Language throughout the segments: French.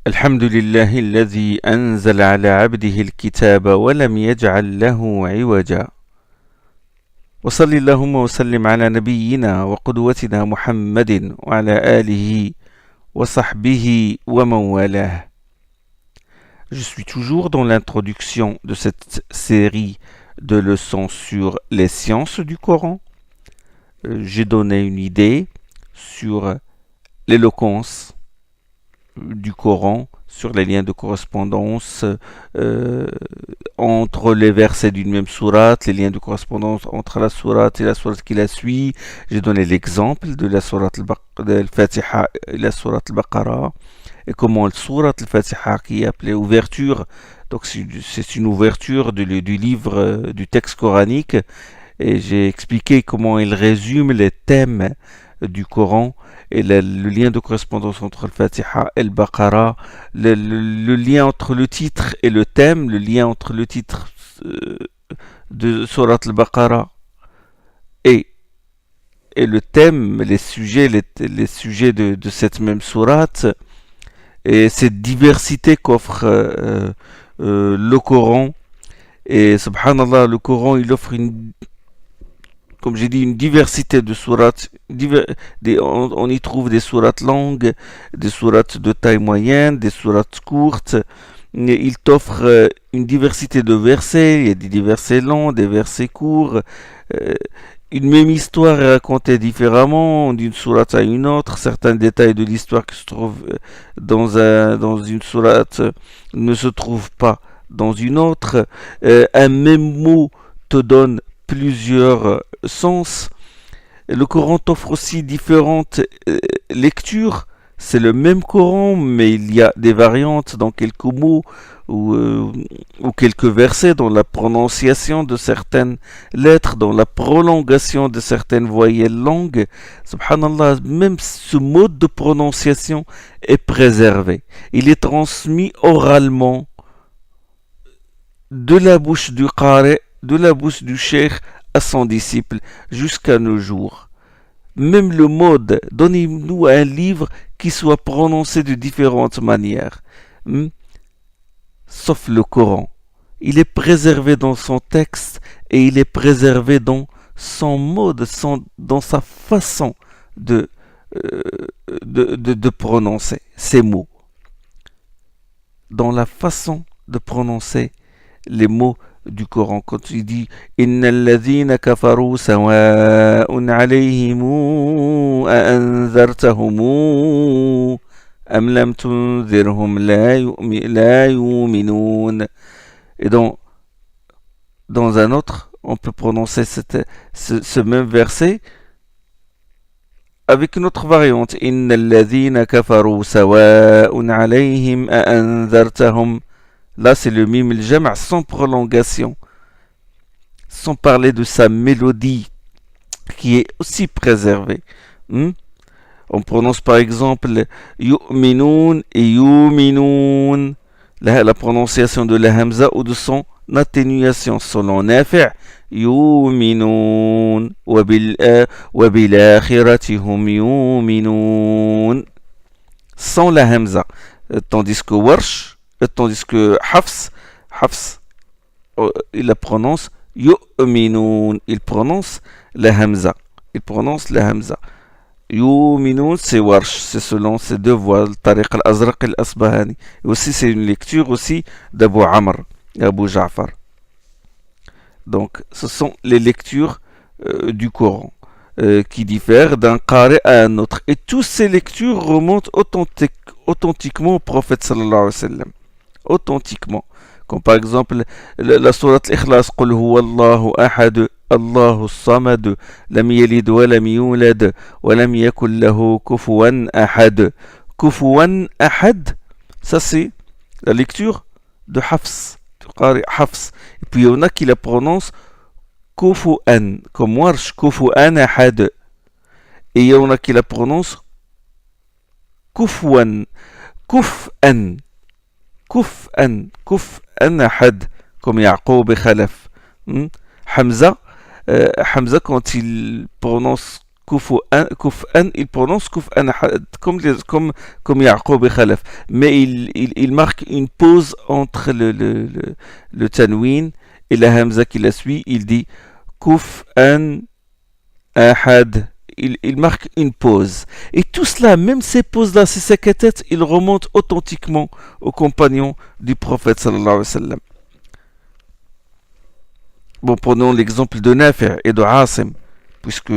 الحمد لله الذي أنزل على عبده الكتاب ولم يجعل له عوجا وصل اللهم وسلم على نبينا وقدوتنا محمد وعلى آله وصحبه ومن والاه. Je suis toujours dans l'introduction de cette série de leçons sur les sciences du Coran. J'ai donné une idée sur l'éloquence du Coran, sur les liens de correspondance entre les versets d'une même sourate, les liens de correspondance entre la sourate et la sourate qui la suit. J'ai donné l'exemple de la sourate al-Fatiha et la sourate al-Baqarah, et comment la sourate al-Fatiha, qui est appelée ouverture, donc c'est une ouverture du livre, du texte coranique, et j'ai expliqué comment il résume les thèmes du Coran et le lien de correspondance entre le Fatiha et le Baqarah, le lien entre le titre et le thème, le lien entre le titre de Surat al-Baqarah et le thème, les sujets de cette même sourate, et cette diversité qu'offre le Coran. Et subhanallah, le Coran il offre comme j'ai dit, une diversité de sourates. On y trouve des sourates longues, des sourates de taille moyenne, des sourates courtes. Il t'offre une diversité de versets. Il y a des versets longs, des versets courts. Une même histoire est racontée différemment d'une sourate à une autre. Certains détails de l'histoire qui se trouvent dans une sourate ne se trouvent pas dans une autre. Un même mot te donne plusieurs sens. Le Coran t'offre aussi différentes lectures. C'est le même Coran, mais il y a des variantes dans quelques mots ou quelques versets, dans la prononciation de certaines lettres, dans la prolongation de certaines voyelles longues. Subhanallah, même ce mode de prononciation est préservé. Il est transmis oralement de la bouche du qari, de la bouche du cheikh à son disciple jusqu'à nos jours. Même le mode, donnez-nous un livre qui soit prononcé de différentes manières. Sauf le Coran. Il est préservé dans son texte et il est préservé dans son mode, dans sa façon de prononcer ces mots. Dans la façon de prononcer les mots du Coran, quand il dit Innal ladhina kafaru sawa'un alayhim a anzartahum am lam tunzirhum la yu'minun. Et dans un autre, on peut prononcer ce même verset avec une autre variante. Innal ladhina kafaru sawa'un alayhim a anzartahum. Là, c'est le mim al-jam' sans prolongation, sans parler de sa mélodie qui est aussi préservée. On prononce par exemple yu'minun et yu'minun. La prononciation de la hamza ou de son atténuation selon Nafi'. Yu'minun wa bil akhirati hum yu'minun. Sans la hamza. Tandis que Hafs, il la prononce yu'minun. Il prononce la hamza. Yu'minun, c'est Warsh, c'est selon ces deux voix, le Tariq al-Azraq et al-Asbahani. Et aussi, c'est une lecture aussi d'Abu Amr et Abu Ja'far. Donc, ce sont les lectures du Coran qui diffèrent d'un qari à un autre. Et toutes ces lectures remontent authentiquement au prophète sallallahu alayhi wa sallam. Authentiquement. Comme par exemple la sourate Ikhlas, Qul huwa Allahu ahad, Allahu samad, lam yalid wa lam yulad, wa lam yakul lahu kufuwan ahad. Kufuwan ahad, ça c'est la lecture de Hafs, du Qari Hafs. Et puis il y en a qui la prononcent Kufuan, comme Warsh, Kufuan ahad. Et il y en a qui la prononcent Kufuan, Kuf'an. Kuf'an ahad, comme Ya'qub et Khalaf. Hamza, quand il prononce Kuf'an, il prononce Kuf'an comme Ya'qub et Khalaf. Mais il marque une pause entre le tanwin et la hamza qui la suit. Il dit Kuf'an ahad. Il marque une pause. Et tout cela, même ces pauses-là, ces sakatat, ils remontent authentiquement aux compagnons du prophète sallallahu alayhi wa sallam. Bon, prenons l'exemple de Nafi' et de Asim, puisque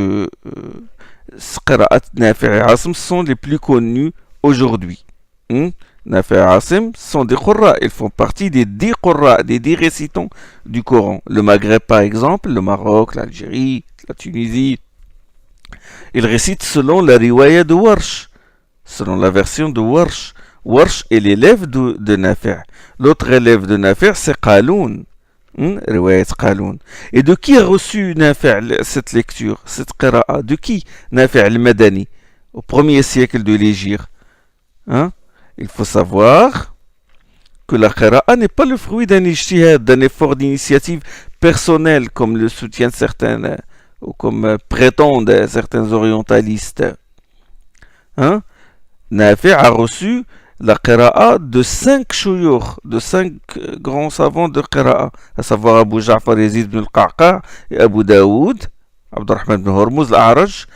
Qira'at Nafi' et Asim sont les plus connus aujourd'hui. Nafi' et Asim sont des Qurra, ils font partie des 10 Qurra, des 10 récitants du Coran. Le Maghreb par exemple, le Maroc, l'Algérie, la Tunisie, ils récitent selon la riwaya de Warsh, selon la version de Warsh. Warsh est l'élève de Nafi'. L'autre élève de Nafi' c'est Qaloun. Riwayat Qaloun. Et de qui a reçu Nafi' cette lecture, cette qira'a? De qui? Nafi' al-Madani, au 1er siècle de l'Hégire. Il faut savoir que la qira'a n'est pas le fruit d'un ijtihad, d'un effort d'initiative personnelle, comme le soutiennent certains, ou comme prétendent certains orientalistes. Nafi' a reçu la qira'a de 5 shuyukh, de 5 grands savants de qira'a, à savoir Abu Ja'far Yazid ibn al-Qa'qa' et Abu Daoud, Abdurrahman ibn Hormuz al-A'raj,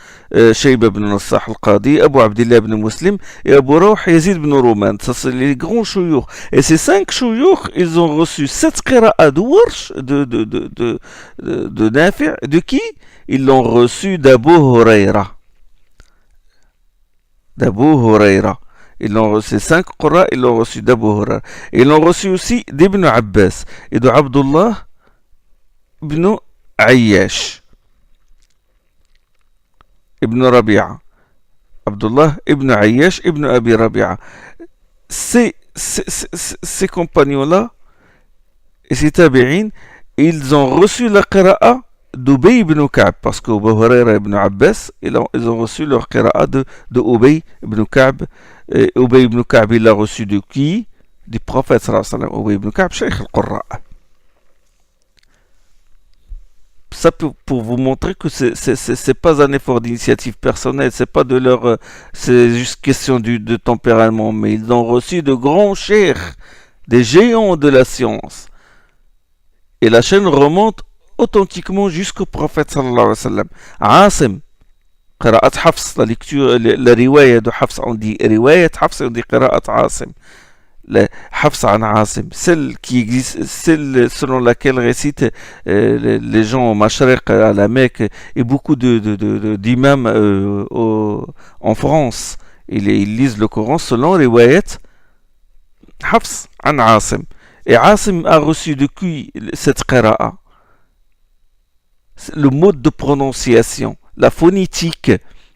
Shayba ibn Nassah al-Qadi, Abu Abdillah ibn Muslim et Abu Rawh Yazid ibn Ruman. Ça, c'est les grands shuyukh. Et ces 5 shuyukh, ils ont reçu cette qira'a de Warsh, de Nafi'. De qui? Ils l'ont reçu d'Abu Hurayra. D'Abu Hurayra. Ils l'ont reçu 5 Qurra, ils l'ont reçu d'Abu Hurayra. Ils l'ont reçu aussi d'Ibn Abbas et de Abdullah ibn Ayyash. Ibn Rabi'a. Abdullah ibn Ayyash ibn Abi Rabi'a. Ces compagnons-là, et ces tabi'in, ils ont reçu la qira'a d'Ubay ibn Ka'b, parce qu'Abu Hurayra ibn Abbas, ils ont reçu leur qira'a de Ubay ibn Ka'b. Et Ubay ibn Ka'b, il l'a reçu de qui? Du prophète sallallahu alayhi wa sallam. Ubay ibn Ka'b, Shaykh al-Qurra. Ça pour vous montrer que c'est pas un effort d'initiative personnelle, c'est pas de leur, c'est juste question de tempérament, mais ils ont reçu de grands cheikhs, des géants de la science. Et la chaîne remonte authentiquement jusqu'au prophète sallallahu alayhi wa sallam. Asim, qira'at Hafs, la lecture, la riwaya de Hafs, on dit riwayat Hafs, on dit qira'at Asim. Hafs an Asim, celle qui existe, celle selon laquelle récitent les gens au Mashriq, à la Mecque, et beaucoup d'imams en France. Ils lisent le Coran selon riwayat Hafs an Asim. Et Asim a reçu de qui cette qira'a? Le mode de prononciation, la phonétique,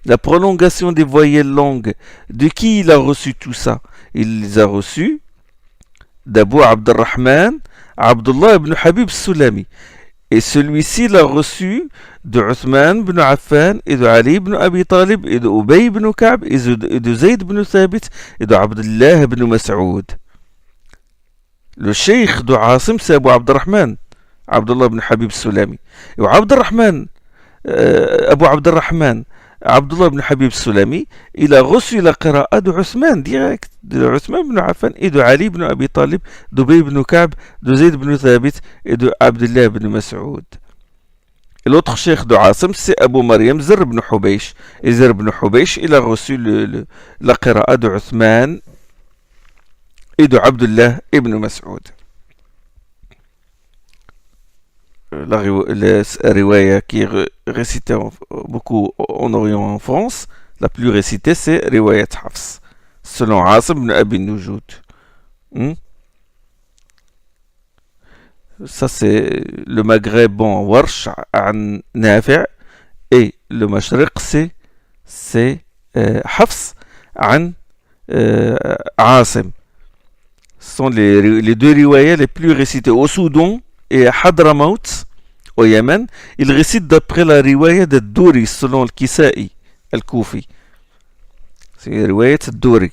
la prolongation des voyelles longues. De qui il a reçu tout ça? Il les a reçus d'Abu Abdurrahman, Abdullah ibn Habib Sulami. Et celui-ci l'a reçu de Uthman ibn Affan, et de Ali ibn Abi Talib, et de Ubay ibn Ka'b, et de Zayd ibn Thabit, et de Abdullah ibn Mas'oud. Le cheikh de Asim, c'est Abu Abdurrahman, Abdullah ibn Habib Sulami. Et Abdurrahman, Abu Abdurrahman, Abdullah ibn Habib Sulami, il a reçu la qira'a de Uthman direct, de Uthman ibn Affan et de Ali ibn Abi Talib, d'Ubay ibn Ka'b, de Zayd ibn Thabit et de Abdullah ibn Mas'oud. Et l'autre cheikh de Asim, c'est Abu Maryam, Zar ibn Hubaysh. Et Zar ibn Hubaysh, il a reçu la qira'a de Uthman et de Abdullah ibn Mas'oud. La riwaya qui est récitée beaucoup en Orient, en France, la plus récitée, c'est riwayat Hafs, selon Asim ibn Abi Nujoud. Ça, c'est le Maghreb, bon, Warsh an Nafi', et le Mashriq, c'est Hafs an Asim. Ce sont les deux riwayas les plus récités. Au Soudan et à Hadramaut, au Yémen, ils récitent d'après la riwaya de Douri, selon le Kisa'i, al-Koufi. C'est la riwaya de Douri.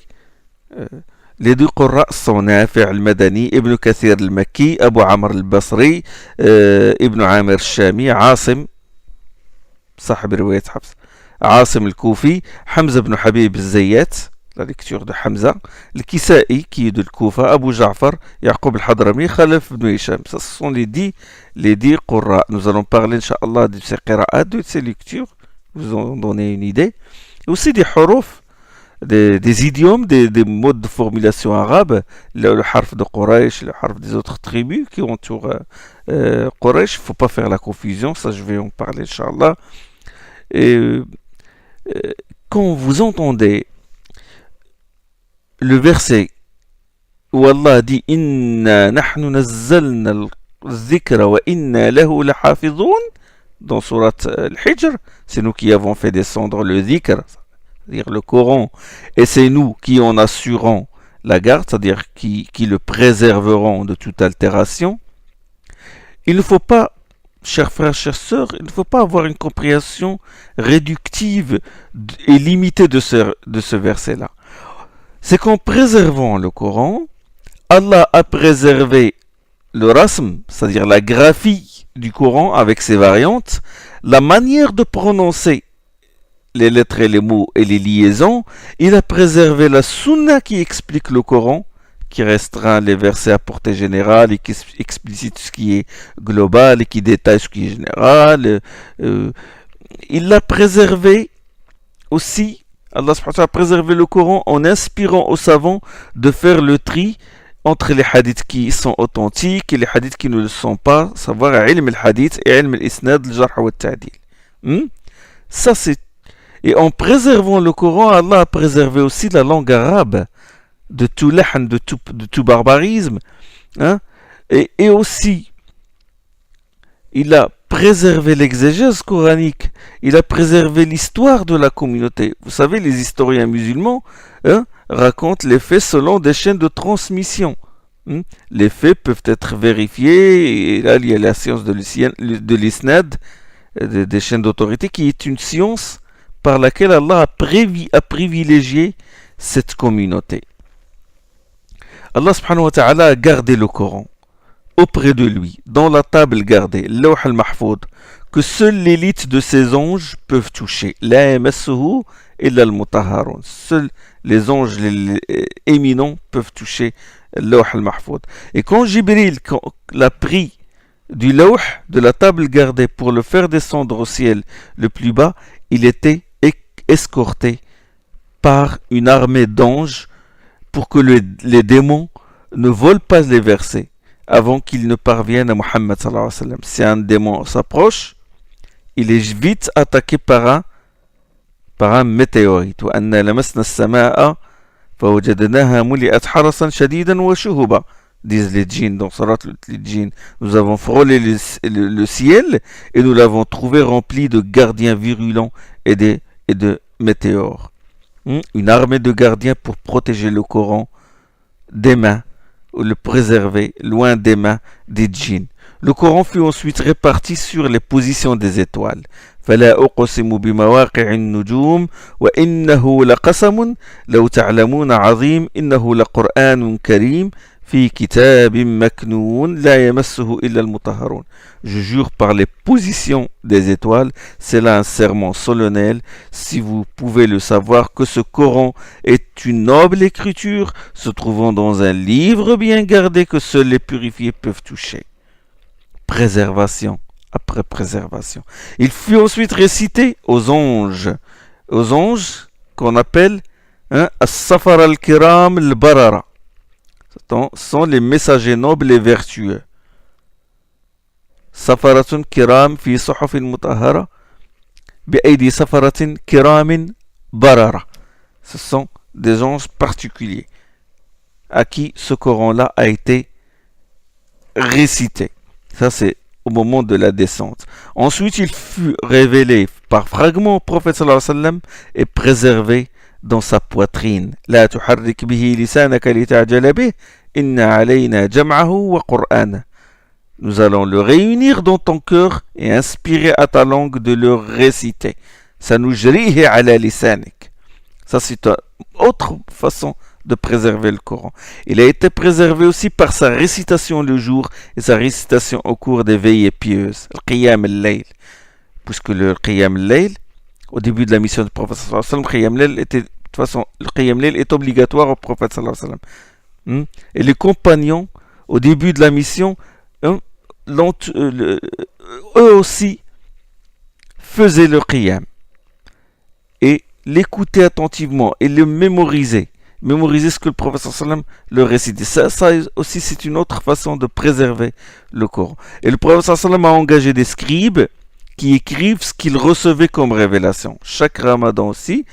Les deux Qurra sont Nafi' al-Madani, Ibn Kathir al-Makki, Abu Amr al-Basri, Ibn Amir al-Shami, Asim, صاحب رواية حفص. Asim al-Koufi, Hamza ibn Habib al-Zayyat, la lecture de Hamza, le Kisa'i qui est de Koufa, Abu Ja'far, Yaqub al-Hadrami, Khalaf ibn Hisham. Ça, ce sont les 10 qurra. Nous allons parler, Inch'Allah, de ces qira'at, de ces lectures, vous en donner une idée. Et aussi des huruf, des idiomes, des modes de formulation arabes, le harf de Quraysh, le harf des autres tribus qui entourent Quraysh. Il ne faut pas faire la confusion, ça je vais en parler, Inch'Allah. Et quand vous entendez le verset où Allah dit Inna nahnu nazzalna al-dhikra wa inna lahu lahafidhun, dans surat al-Hijr, c'est nous qui avons fait descendre le dhikr, c'est-à-dire le Coran, et c'est nous qui en assurons la garde, c'est-à-dire qui le préserveront de toute altération. Il ne faut pas, chers frères, chères sœurs, il ne faut pas avoir une compréhension réductive et limitée de ce verset-là. C'est qu'en préservant le Coran, Allah a préservé le rasm, c'est-à-dire la graphie du Coran avec ses variantes, la manière de prononcer les lettres et les mots et les liaisons. Il a préservé la sunna qui explique le Coran, qui restreint les versets à portée générale et qui explicite ce qui est global et qui détaille ce qui est général. Il l'a préservé aussi. Allah a préservé le Coran en inspirant aux savants de faire le tri entre les hadiths qui sont authentiques et les hadiths qui ne le sont pas, savoir ilm al-hadith et ilm al-isnad, al-jarh wa al-ta'dil. Ça c'est. Et en préservant le Coran, Allah a préservé aussi la langue arabe de tout lahn, de tout barbarisme. Hein? Et aussi, il a préservé l'exégèse coranique, il a préservé l'histoire de la communauté. Vous savez, les historiens musulmans racontent les faits selon des chaînes de transmission. Les faits peuvent être vérifiés, et là il y a la science de l'isnad, des chaînes d'autorité, qui est une science par laquelle Allah a privilégié cette communauté. Allah subhanahu wa ta'ala a gardé le Coran auprès de lui, dans la table gardée, Lawh al-Mahfoud, que seule l'élite de ses anges peuvent toucher. La yamassuhu illa al-mutahharun. Seuls les anges éminents peuvent toucher Lawh al-Mahfoud. Et quand Jibril l'a pris du Lawh, de la table gardée, pour le faire descendre au ciel le plus bas, il était escorté par une armée d'anges pour que les démons ne volent pas les versets avant qu'ils ne parviennent à Muhammad sallallahu alayhi wa sallam. Si un démon s'approche, il est vite attaqué par un météorite. وَأَنَّا لَمَسْنَا السَّمَاءَ فَوَجَدْنَاهَا مُلِئَتْ حَرَسًا شَدِيدًا وَشُهُبًا, disent les djinns dans Surat les djinns. Nous avons frôlé le ciel et nous l'avons trouvé rempli de gardiens virulents et de météores. Une armée de gardiens pour protéger le Coran des mains, ou le préserver loin des mains des djinns. Le Coran fut ensuite réparti sur les positions des étoiles. فلا أقسم بمواقع النجوم وإنه لقسم لو تعلمون عظيم إنه لقرآن كريم في كتاب مكنون لا يمسه إلا المطهرون. Je jure par les positions des étoiles, c'est là un serment solennel, si vous pouvez le savoir, que ce Coran est une noble écriture se trouvant dans un livre bien gardé que seuls les purifiés peuvent toucher. Préservation après préservation. Il fut ensuite récité aux anges qu'on appelle As-Safar al-Kiram al-Barara. Ce sont les messagers nobles et vertueux. Safaratun kiram fi suhufin mutahhara bi aidi safaratin kiramin barara. Ce sont des anges particuliers à qui ce Coran-là a été récité. Ça, c'est au moment de la descente. Ensuite, il fut révélé par fragments au prophète sallallahu alayhi wa sallam et préservé dans sa poitrine. La tuharrik bihi lisanaka li ta'jala bih, inna alayna jam'ahu wa qur'ana. Nous allons le réunir dans ton cœur et inspirer à ta langue de le réciter. Sanujrihi ala lisanik. Ça, c'est une autre façon de préserver le Coran. Il a été préservé aussi par sa récitation le jour et sa récitation au cours des veillées pieuses, le Qiyam al-Layl. Puisque le Qiyam al-Layl, au début de la mission du prophète sallallahu alayhi wa sallam, Qiyam Layl était, de toute façon, le Qiyam Layl est obligatoire au prophète sallallahu alayhi wa sallam. Et les compagnons, au début de la mission, eux aussi faisaient le Qiyam. Et l'écoutaient attentivement et le mémorisaient. Mémoriser ce que le prophète sallam leur récitait. Ça aussi, c'est une autre façon de préserver le Coran. Et le prophète sallam a engagé des scribes qui écrivent ce qu'ils recevaient comme révélation. Chaque Ramadan aussi,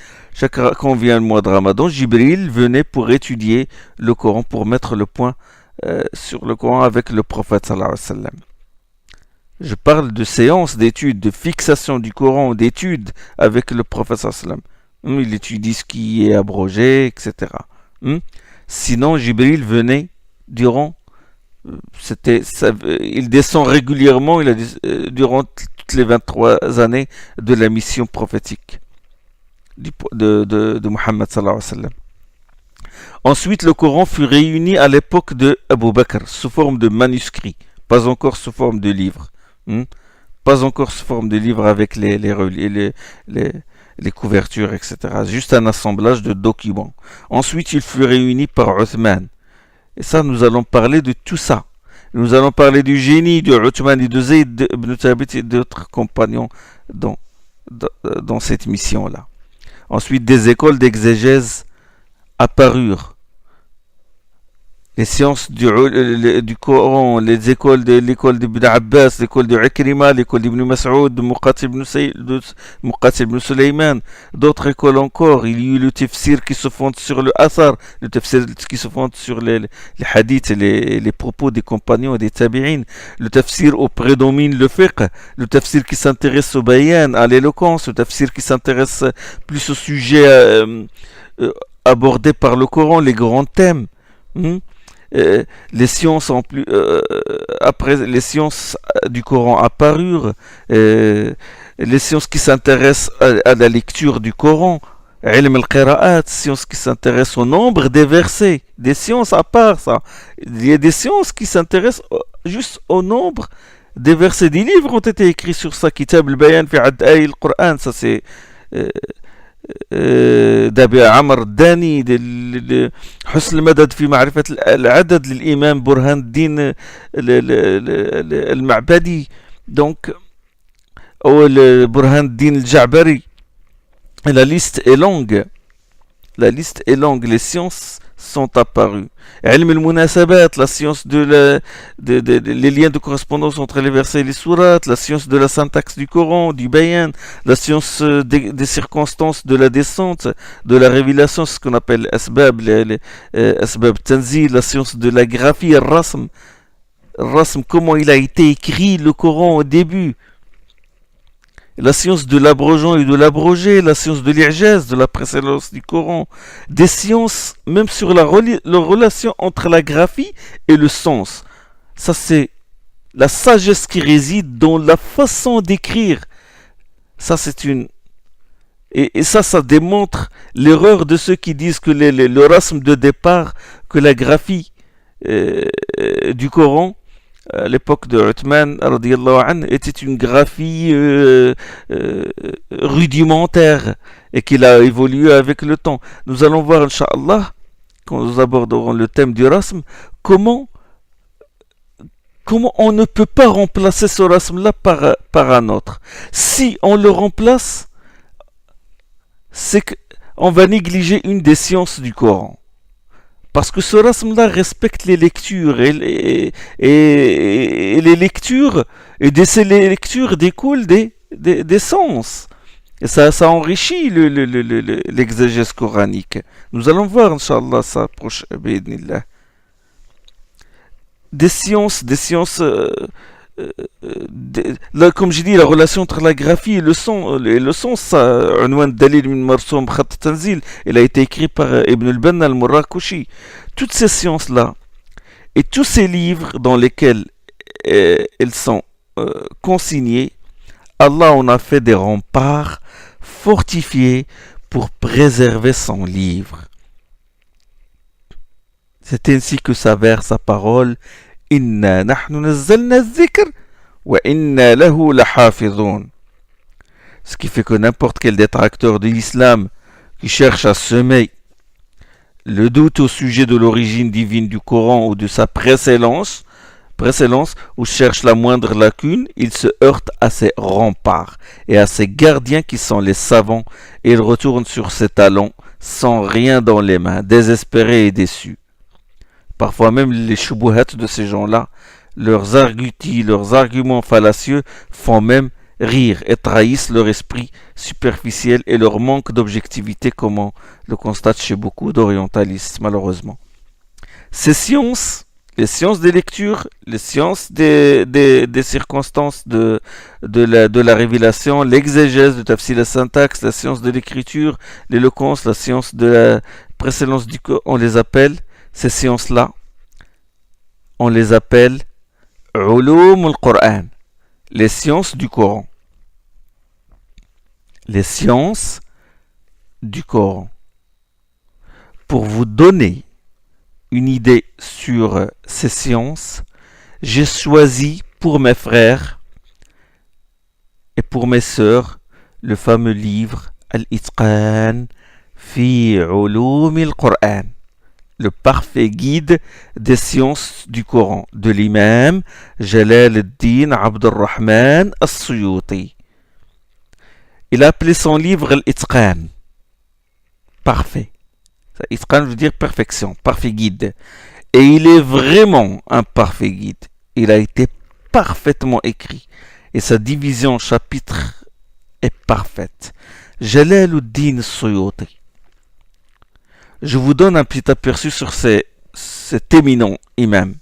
quand vient le mois de Ramadan, Jibril venait pour étudier le Coran, pour mettre le point sur le Coran avec le prophète sallallahu alayhi wa sallam. Je parle de séances d'études, de fixation du Coran, d'études avec le prophète sallallahu alayhi wa sallam. Il étudie ce qui est abrogé, etc. Sinon, Jibril venait durant, il descend régulièrement durant toutes les 23 années de la mission prophétique de Muhammad sallallahu alayhi wa sallam. Ensuite, le Coran fut réuni à l'époque de Abu Bakr sous forme de manuscrits, pas encore sous forme de livres. Pas encore sous forme de livres avec les couvertures, etc. Juste un assemblage de documents. Ensuite, il fut réuni par Uthman. Et ça, nous allons parler de tout ça. Nous allons parler du génie de Uthman et de Zayd ibn Thabit et d'autres compagnons dans cette mission-là. Ensuite, des écoles d'exégèse apparurent. Les sciences du Coran, les écoles l'école d'Ibn Abbas, l'école de Ikrima, l'école d'Ibn Mas'ud, de Muqatil ibn Sulaiman, d'autres écoles encore. Il y a eu le tafsir qui se fonde sur le Athar, le tafsir qui se fonde sur les hadiths et les propos des compagnons et des tabi'in, le tafsir où prédomine le fiqh, le tafsir qui s'intéresse au bayan, à l'éloquence, le tafsir qui s'intéresse plus au sujet abordé par le Coran, les grands thèmes. Les sciences après les sciences du Coran apparurent, les sciences qui s'intéressent à la lecture du Coran, ilm al-qira'at, sciences qui s'intéressent au nombre des versets, des sciences à part ça. Il y a des sciences qui s'intéressent juste au nombre des versets. Des livres ont été écrits sur ça, Kitab al-Bayan fi Ad'ay al-Qur'an, ça c'est d'Abi Amr Dani, حسن المدد في معرفة العدد للإمام برهان الدين المعبدي donc ou برهان الدين الجعبري. La liste est longue. La liste est longue. Les sciences sont apparues. Ilm al-munasabat, la science les liens de correspondance entre les versets et les sourates, la science de la syntaxe du Coran, du bayan, la science des circonstances de la descente, de la révélation, ce qu'on appelle asbab, asbab tanzil, la science de la graphie, rasm, comment il a été écrit le Coran au début. La science de l'abrogeant et de l'abrogé, la science de l'ijaz, de la précédence du Coran, des sciences même sur la relation entre la graphie et le sens. Ça c'est la sagesse qui réside dans la façon d'écrire. Ça c'est une... Et ça démontre l'erreur de ceux qui disent que le rasm de départ, que la graphie du Coran, à l'époque de Uthman était une graphie rudimentaire et qu'il a évolué avec le temps. Nous allons voir, Inch'Allah, quand nous aborderons le thème du rasm, comment on ne peut pas remplacer ce rasm-là par un autre. Si on le remplace, c'est qu'on va négliger une des sciences du Coran. Parce que ce rasm-là respecte les lectures et les lectures, et de ces lectures découlent des sens. Et ça enrichit l'exégèse coranique. Nous allons voir, Inch'Allah, ça proche, bi'idhnillah. Des sciences, comme j'ai dit, la relation entre la graphie et le son, ça, Unwan Dalil min Marsoum Khat Tanzil, il a été écrit par Ibn al-Banna al-Murakushi. Toutes ces sciences-là, et tous ces livres dans lesquels elles sont consignées, Allah en a fait des remparts fortifiés pour préserver son livre. C'est ainsi que s'avère sa parole. Inna nahnu nazzalna az-zikr wa inna lahu lahafizun. Ce qui fait que n'importe quel détracteur de l'islam qui cherche à semer le doute au sujet de l'origine divine du Coran ou de sa précédence, ou cherche la moindre lacune, il se heurte à ses remparts et à ses gardiens qui sont les savants, et il retourne sur ses talons sans rien dans les mains, désespéré et déçu. Parfois même les shubuhat de ces gens-là, leurs arguties, leurs arguments fallacieux font même rire et trahissent leur esprit superficiel et leur manque d'objectivité, comme on le constate chez beaucoup d'orientalistes, malheureusement. Ces sciences, les sciences des lectures, les sciences des circonstances de la révélation, l'exégèse, le tafsir, la syntaxe, la science de l'écriture, l'éloquence, la science de la précédence du Coran, on les appelle, ces sciences-là, on les appelle ulum al-Qur'an, les sciences du Coran. Les sciences du Coran. Pour vous donner une idée sur ces sciences, j'ai choisi pour mes frères et pour mes sœurs le fameux livre Al-Itqan fi ulum al-Qur'an, le parfait guide des sciences du Coran, de l'imam Jalal ad-Din Abd al-Rahman as-Suyuti. Il a appelé son livre Al-Itqan, parfait. Itqan veut dire perfection, parfait guide. Et il est vraiment un parfait guide. Il a été parfaitement écrit. Et sa division en chapitres est parfaite. Jalal ad-Din as-Suyuti. Je vous donne un petit aperçu sur cet éminent imam.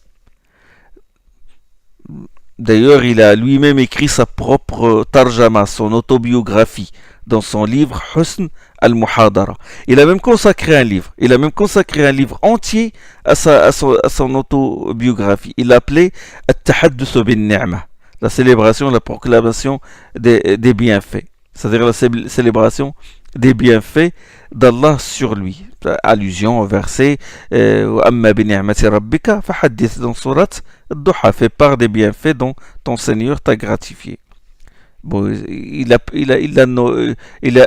D'ailleurs, il a lui-même écrit sa propre tarjama, son autobiographie, dans son livre Husn al-Muhadara. Il a même consacré un livre entier à son autobiographie. Il l'appelait At-Tahadduth bin-Ni'mah, la célébration, la proclamation des bienfaits. C'est-à-dire la célébration des bienfaits d'Allah sur lui. Allusion au verset Amma bi ni'mati rabbika fahaddith, dans surat Ad-Duha, fait part des bienfaits dont ton Seigneur t'a gratifié. Bon, il a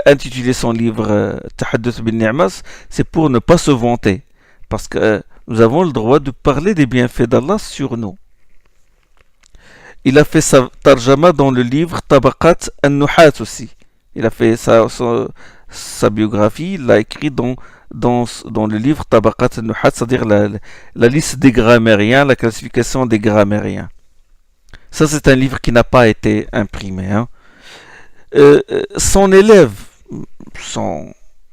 intitulé son livre Tahadduth bin Ni'mas, c'est pour ne pas se vanter, parce que nous avons le droit de parler des bienfaits d'Allah sur nous. Il a fait sa tarjama dans le livre Tabaqat an-Nuhat aussi. Il a fait sa biographie, il l'a écrit dans le livre Tabaqat an-Nuhat, c'est-à-dire la liste des grammairiens, la classification des grammairiens. Ça, c'est un livre qui n'a pas été imprimé. Hein. Son élève,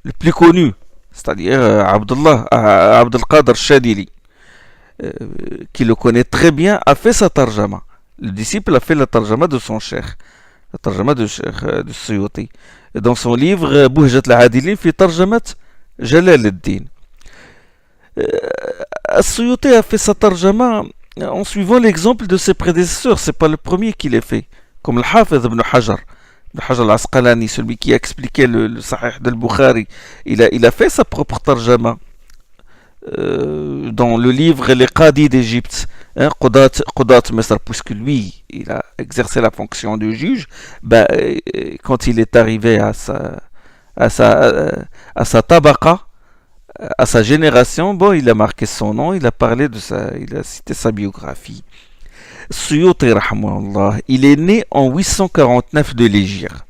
le plus connu, c'est-à-dire Abd al-Qadir al-Shadili, qui le connaît très bien, a fait sa tarjama. Le disciple a fait la tarjama de son cheikh, la tarjama de Suyuti. Dans son livre Buhjat al-Adilin fi tarjamat Jalal ad-Din. Suyuti a fait sa tarjama en suivant l'exemple de ses prédécesseurs. C'est pas le premier qui l'a fait, comme le Hafiz ibn Hajar al-Asqalani, celui qui a expliqué le Sahih del-Bukhari. Il a fait sa propre tarjama dans le livre Les Qadis d'Égypte, hein, Qudat Misr, puisque lui, il a exercé la fonction de juge. Quand il est arrivé à sa tabaqa, à sa génération, il a marqué son nom, il a cité sa biographie. Suyuti rahmahullah, il est né en 849 de l'Hégire,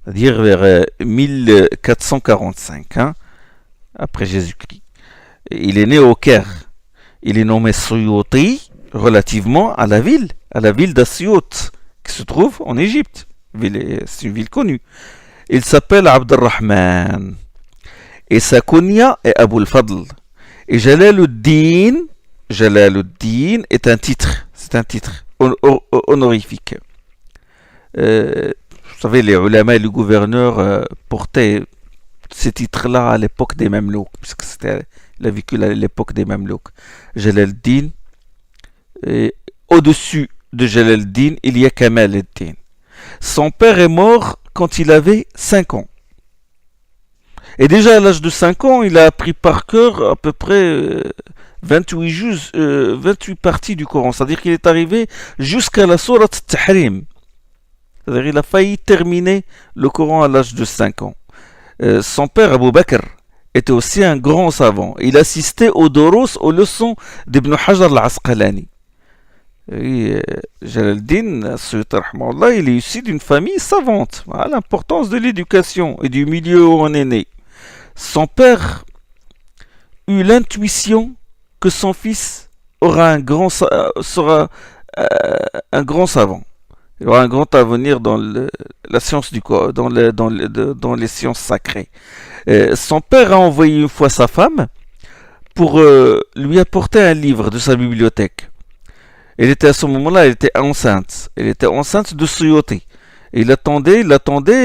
c'est-à-dire vers 1445, hein, après Jésus-Christ. Il est né au Caire. Il est nommé Suyuti relativement à la ville d'Asyut, qui se trouve en Égypte. C'est une ville connue. Il s'appelle Abd al-Rahman. Et sa kunya est Abu al-Fadl. Et Jalal ad-Din est un titre. C'est un titre honorifique. Vous savez, les ulama et les gouverneurs portaient ces titres-là à l'époque des Mamelouks, puisque il a vécu à l'époque des Mamelouks. Jalal ad-Din, et au-dessus de Jalal ad-Din, il y a Kamal ad-Din. Son père est mort quand il avait 5 ans. Et déjà à l'âge de 5 ans, il a appris par cœur à peu près 28 parties du Coran. C'est-à-dire qu'il est arrivé jusqu'à la sourate Tahrim. C'est-à-dire il a failli terminer le Coran à l'âge de 5 ans. Son père, Abu Bakr, était aussi un grand savant. Il assistait aux doros, aux leçons d'Ibn Hajar al-Asqalani. Jalal-Din Suyuti, il est issu d'une famille savante. Voilà l'importance de l'éducation et du milieu où on est né. Son père eut l'intuition que son fils aura sera un grand savant. Il aura un grand avenir dans la science du corps, dans les sciences sacrées. Son père a envoyé une fois sa femme pour lui apporter un livre de sa bibliothèque. Elle était à ce moment-là, elle était enceinte. Elle était enceinte de Suyuti. Il attendait,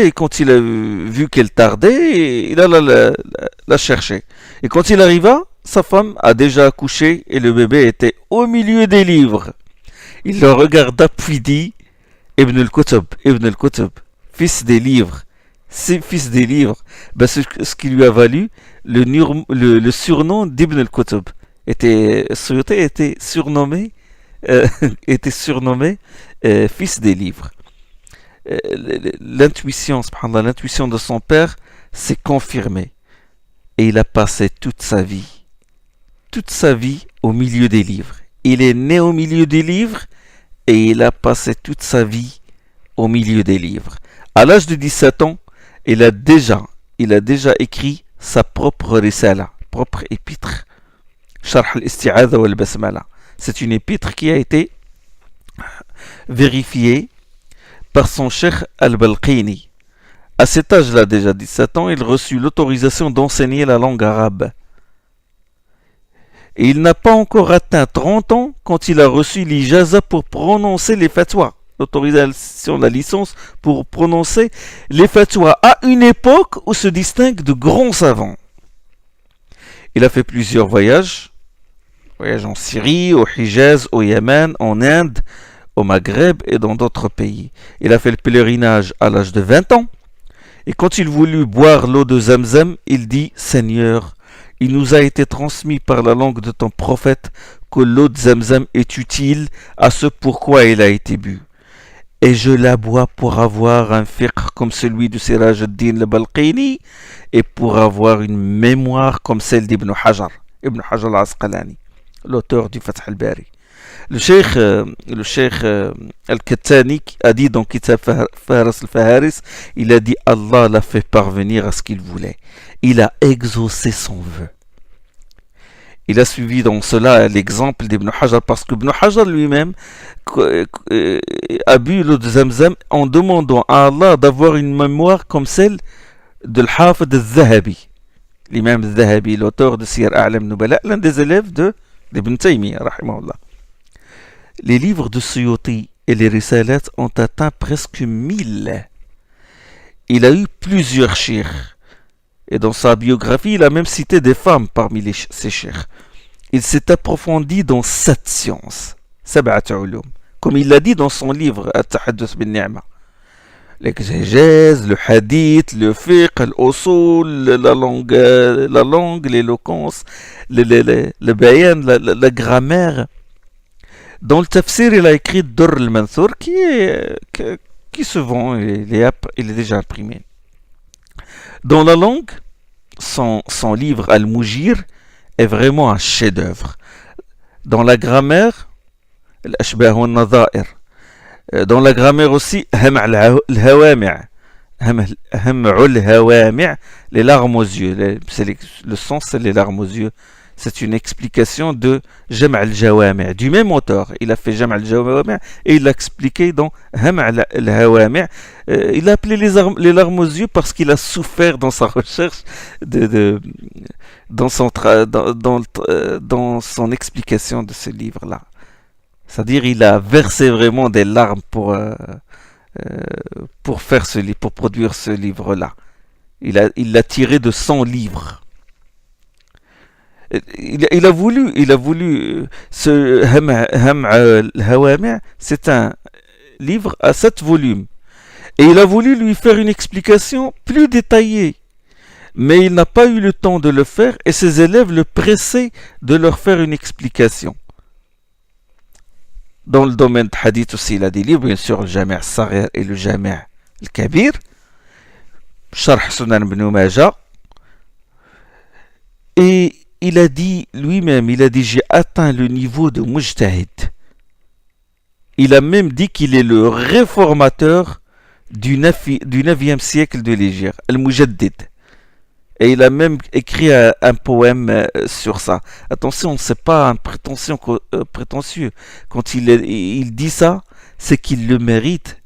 et quand il a vu qu'elle tardait, il alla la chercher. Et quand il arriva, sa femme a déjà accouché et le bébé était au milieu des livres. Il le regarda puis dit Ibn al-Kutub, fils des livres. C'est fils des livres. Ben, ce qui lui a valu le surnom d'Ibn al-Kutub. Suyuti était surnommé fils des livres. L'intuition de son père s'est confirmée. Et il a passé toute sa vie au milieu des livres. Il est né au milieu des livres et il a passé toute sa vie au milieu des livres. À l'âge de 17 ans, il a déjà écrit sa propre risala, propre épître, Sharh al-Isti'adha wal-Basmala. C'est une épître qui a été vérifiée par son cheikh al-Balqini. À cet âge-là, déjà 17 ans, il reçut l'autorisation d'enseigner la langue arabe. Et il n'a pas encore atteint 30 ans quand il a reçu l'ijaza pour prononcer les fatwas. L'autorisation, la licence pour prononcer les fatwas à une époque où se distinguent de grands savants. Il a fait plusieurs voyages en Syrie, au Hijaz, au Yémen, en Inde, au Maghreb et dans d'autres pays. Il a fait le pèlerinage à l'âge de 20 ans. Et quand il voulut boire l'eau de Zamzam, il dit « Seigneur, il nous a été transmis par la langue de ton prophète que l'eau de Zamzam est utile à ce pourquoi elle a été bue. Et je la bois pour avoir un fiqh comme celui de Siraj ad-Din al-Balqini et pour avoir une mémoire comme celle d'Ibn Hajar al-Asqalani, l'auteur du Fath al-Bari. » Le cheikh Al-Kattani a dit dans Kitab Faharas al-Faharis, il a dit Allah l'a fait parvenir à ce qu'il voulait. Il a exaucé son vœu. Il a suivi dans cela l'exemple d'Ibn Hajar parce qu'Ibn Hajar lui-même a bu l'eau de Zamzam en demandant à Allah d'avoir une mémoire comme celle de l'Hafid al-Zahabi. L'imam al-Zahabi, l'auteur de Siyar A'lam Nubala, l'un des élèves d'Ibn Taymiyyah, rahimahullah. Les livres de Suyuti et les risalat ont atteint presque 1000. Il a eu plusieurs cheikhs. Et dans sa biographie, il a même cité des femmes parmi ses cheikhs. Il s'est approfondi dans 7 sciences. Comme il l'a dit dans son livre At-Tahaddus bin Ni'ma. L'exégèse, le hadith, le fiqh, l'usul, la langue, l'éloquence, le bayan, la grammaire. Dans le tafsir, il a écrit Durr al-Manthur qui se vend, il est déjà imprimé. Dans la langue, son livre Al-Mujir est vraiment un chef-d'œuvre. Dans la grammaire, Al-Ashbah al-Nadha'ir. Dans la grammaire aussi, Ham' al-Hawami'. Les larmes aux yeux. Le sens, c'est les larmes aux yeux. C'est une explication de Jam' al-Jawami', du même auteur. Il a fait Jam' al-Jawami' et il l'a expliqué dans Ham' al-Hawami'. Il a appelé les larmes aux yeux parce qu'il a souffert dans sa recherche, dans son explication de ce livre-là. C'est-à-dire il a versé vraiment des larmes pour produire ce livre-là. Il l'a tiré de 100 livres. Il a voulu ce Ham' al-Hawami', c'est un livre à 7 volumes. Et il a voulu lui faire une explication plus détaillée. Mais il n'a pas eu le temps de le faire et ses élèves le pressaient de leur faire une explication. Dans le domaine de hadith aussi, il a des livres, bien sûr, le Jami' al-Saghir et le Jami' al-Kabir, Sharh Sunan ibn Majah, et il a dit lui-même, il a dit j'ai atteint le niveau de Mujtahid. Il a même dit qu'il est le réformateur du 9e siècle de l'Hégire, Al-Mujaddid. Et il a même écrit un poème sur ça. Attention, c'est pas un prétentieux. Quand il dit ça, c'est qu'il le mérite.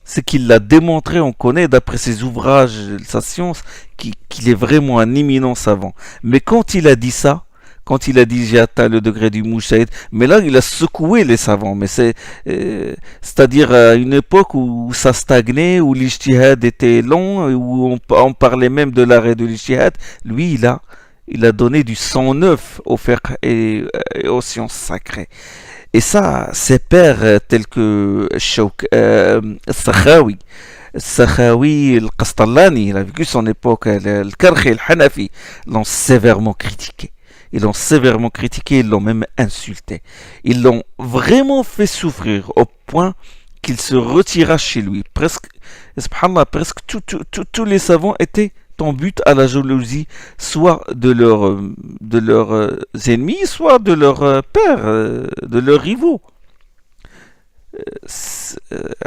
C'est qu'il l'a démontré, on connaît d'après ses ouvrages, sa science, qu'il est vraiment un éminent savant. Mais quand il a dit ça, quand il a dit j'ai atteint le degré du Mujtahid, mais là il a secoué les savants, mais c'est-à-dire à une époque où ça stagnait, où l'ijtihad était long, où on parlait même de l'arrêt de l'ijtihad, lui il a donné du sang neuf au fiqh et aux sciences sacrées. Et ça, ses pairs tels que Sakhawi, le Qastallani, il a vécu son époque, le Karkhi, le Hanafi, l'ont sévèrement critiqué. Ils l'ont sévèrement critiqué, ils l'ont même insulté. Ils l'ont vraiment fait souffrir au point qu'il se retira chez lui. Presque, subhanallah, presque tous les savants étaient en but à la jalousie, soit de leurs ennemis, soit de leurs pères, de leurs rivaux.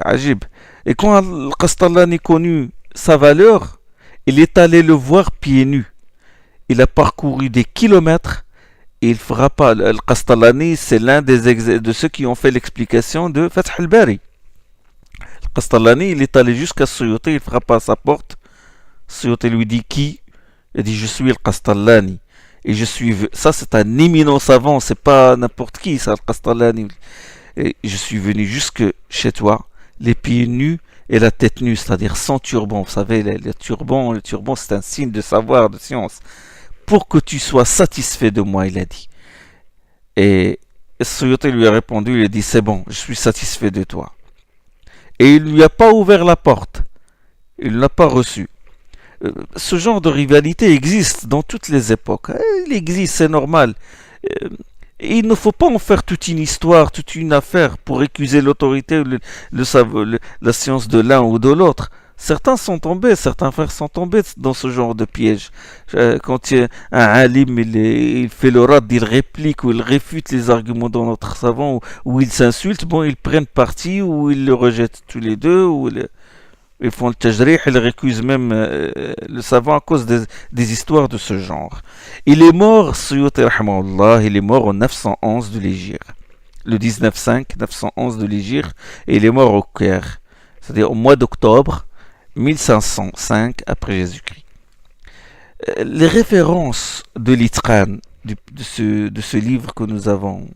Ajib. Et quand Al-Qastallani connut sa valeur, il est allé le voir pieds nus. Il a parcouru des kilomètres et il frappa. Al-Qastallani, c'est l'un de ceux qui ont fait l'explication de Fath al-Bari. Al-Qastallani, il est allé jusqu'à Suyuti, il frappa à sa porte. Suyuti lui dit qui? Il dit je suis Al-Qastallani. Et ça c'est un éminent savant, c'est pas n'importe qui, ça, Al-Qastallani. Et je suis venu jusque chez toi, les pieds nus et la tête nue, c'est-à-dire sans turban. Vous savez, le turban c'est un signe de savoir, de science. Pour que tu sois satisfait de moi, il a dit. Et Suyuti lui a répondu, il a dit c'est bon, je suis satisfait de toi. Et il ne lui a pas ouvert la porte. Il ne l'a pas reçu. Ce genre de rivalité existe dans toutes les époques. Il existe, c'est normal. Et il ne faut pas en faire toute une histoire, toute une affaire pour accuser l'autorité, la science de l'un ou de l'autre. Certains sont tombés, certains frères sont tombés dans ce genre de piège. Quand un alim il fait le rad, il réplique ou il réfute les arguments d'un autre savant ou il s'insulte, bon, ils prennent parti ou ils le rejettent tous les deux ou ils font le tajrih, ils récusent même le savant à cause des histoires de ce genre. Il est mort, Suyuti rahimahullah, il est mort en 911 de l'Hégire. Le 19-5, 911 de l'Hégire, et il est mort au Caire. C'est-à-dire au mois d'octobre 1505 après Jésus-Christ. Les références de l'Itqan, de ce livre que nous avons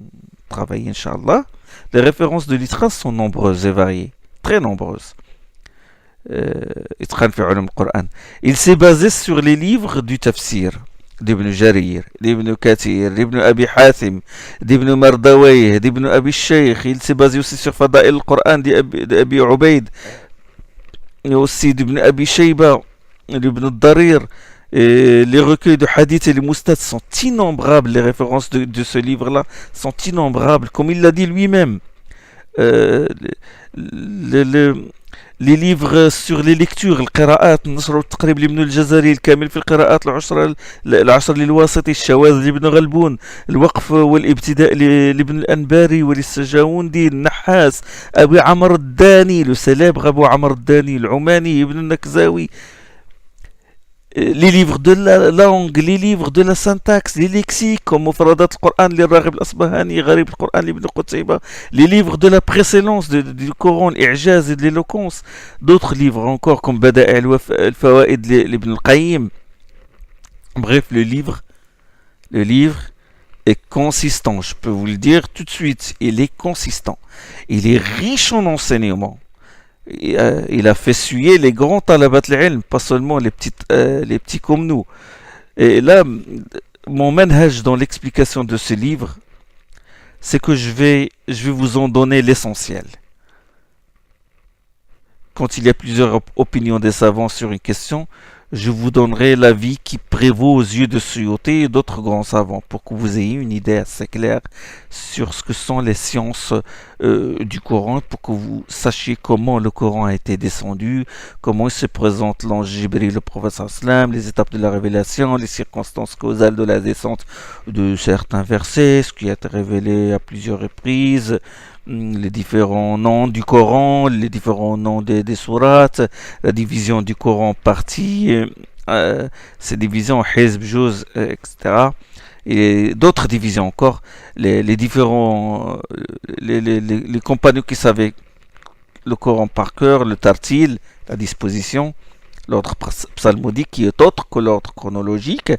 travaillé, Inch'Allah, les références de l'Itqan sont nombreuses et variées, très nombreuses. Il s'est basé sur les livres du tafsir d'Ibn Jarir, d'Ibn Kathir, d'Ibn Abi Hathim, d'Ibn Mardawayh, d'Ibn Abi Shaykh. Il s'est basé aussi sur Fada'il al-Qur'an d'Abi Ubaid, et aussi d'Ibn Abi Shayba, d'Ibn al-Darir. Et les recueils de hadith et les moustats sont innombrables. Les références de ce livre-là sont innombrables, comme il l'a dit lui-même. Les livres sur les lectures, القراءات النشر والتقريب لابن الجزري، الكامل في القراءات، العشر للواسطي، الشواذ لابن غلبون، الوقف والابتداء لابن الأنباري وللسجاوندي، النحاس، أبي عمرو الداني، le célèbre أبو عمرو الداني، العماني، ابن النكزاوي. Les livres de la langue, les livres de la syntaxe, les lexiques comme Mufradat al-Qur'an, l'Iraghib al-Asbahani, Gharib al-Qur'an, l'Ibn Qutayba, les livres de la précédence du Coran, l'Ijaz et de l'éloquence, d'autres livres encore comme Bada' al-Fawaid, l'Ibn al-Qayyim. Bref, le livre est consistant, je peux vous le dire tout de suite, il est consistant. Il est riche en enseignements. Il a fait suer les grands talabat al-ilm, pas seulement les petits comme nous. Et là, mon manhaj dans l'explication de ce livre, c'est que je vais vous en donner l'essentiel. Quand il y a plusieurs opinions des savants sur une question, je vous donnerai l'avis qui prévaut aux yeux de Suyuti et d'autres grands savants pour que vous ayez une idée assez claire sur ce que sont les sciences du Coran, pour que vous sachiez comment le Coran a été descendu, comment il se présente l'ange Jibril, le prophète sallam, les étapes de la révélation, les circonstances causales de la descente de certains versets, ce qui a été révélé à plusieurs reprises, les différents noms du Coran, les différents noms des sourates, la division du Coran en parties, ces divisions, Hizb, Juz, etc. Et d'autres divisions encore, les différents, les compagnons qui savaient le Coran par cœur, le tartil, la disposition, l'ordre psalmodique qui est autre que l'ordre chronologique,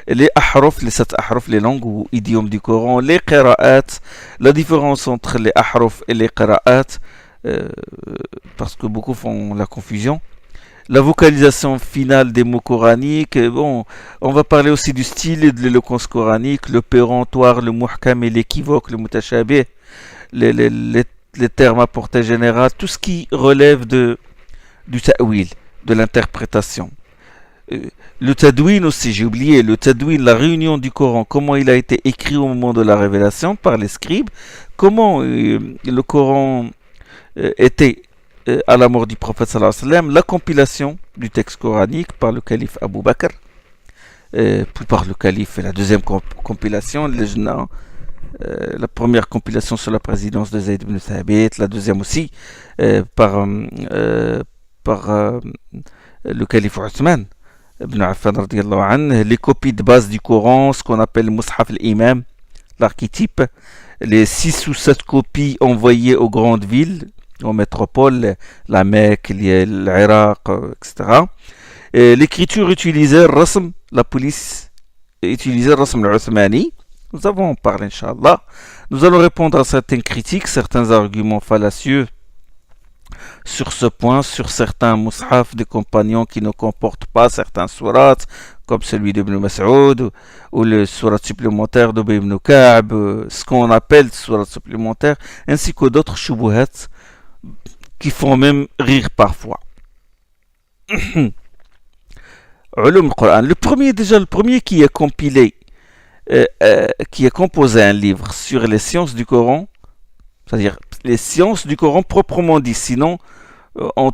les ahruf, les 7 ahruf, les langues ou idiomes du Coran, les qira'at, la différence entre les ahruf et les qira'at, parce que beaucoup font la confusion. La vocalisation finale des mots coraniques, bon, on va parler aussi du style et de l'éloquence coranique, le péremptoire, le muhkam et l'équivoque, le mutashabih, les termes à portée générale, tout ce qui relève du ta'wil, de l'interprétation. Le tadwin aussi, j'ai oublié, le tadwin, la réunion du Coran, comment il a été écrit au moment de la révélation par les scribes, comment le Coran était à la mort du prophète sallallahu alayhi wa sallam, la compilation du texte coranique par le calife Abu Bakr, puis par le calife et la deuxième compilation, la première compilation sur la présidence de Zayd ibn Thabit, la deuxième aussi par le calife Othman ibn Affan radiyallahu anhu, les copies de base du Coran, ce qu'on appelle le Mus'haf al-Imam, l'archétype, les 6 ou 7 copies envoyées aux grandes villes, aux métropoles, la Mecque, l'Irak, etc. L'écriture utilisait Rasm, la police utilisait Rasm al-Uthmani. Nous avons parlé, Inch'Allah. Nous allons répondre à certaines critiques, certains arguments fallacieux sur ce point, sur certains mushaf des compagnons qui ne comportent pas certains sourats, comme celui d'Ibn Mas'ud, ou le surat supplémentaire d'Ubay ibn Ka'b, ce qu'on appelle surat supplémentaire, ainsi que d'autres shubuhat qui font même rire parfois. Ulum al-Qur'an. Le premier qui a compilé, qui a composé un livre sur les sciences du Coran, c'est-à-dire les sciences du Coran proprement dit, sinon on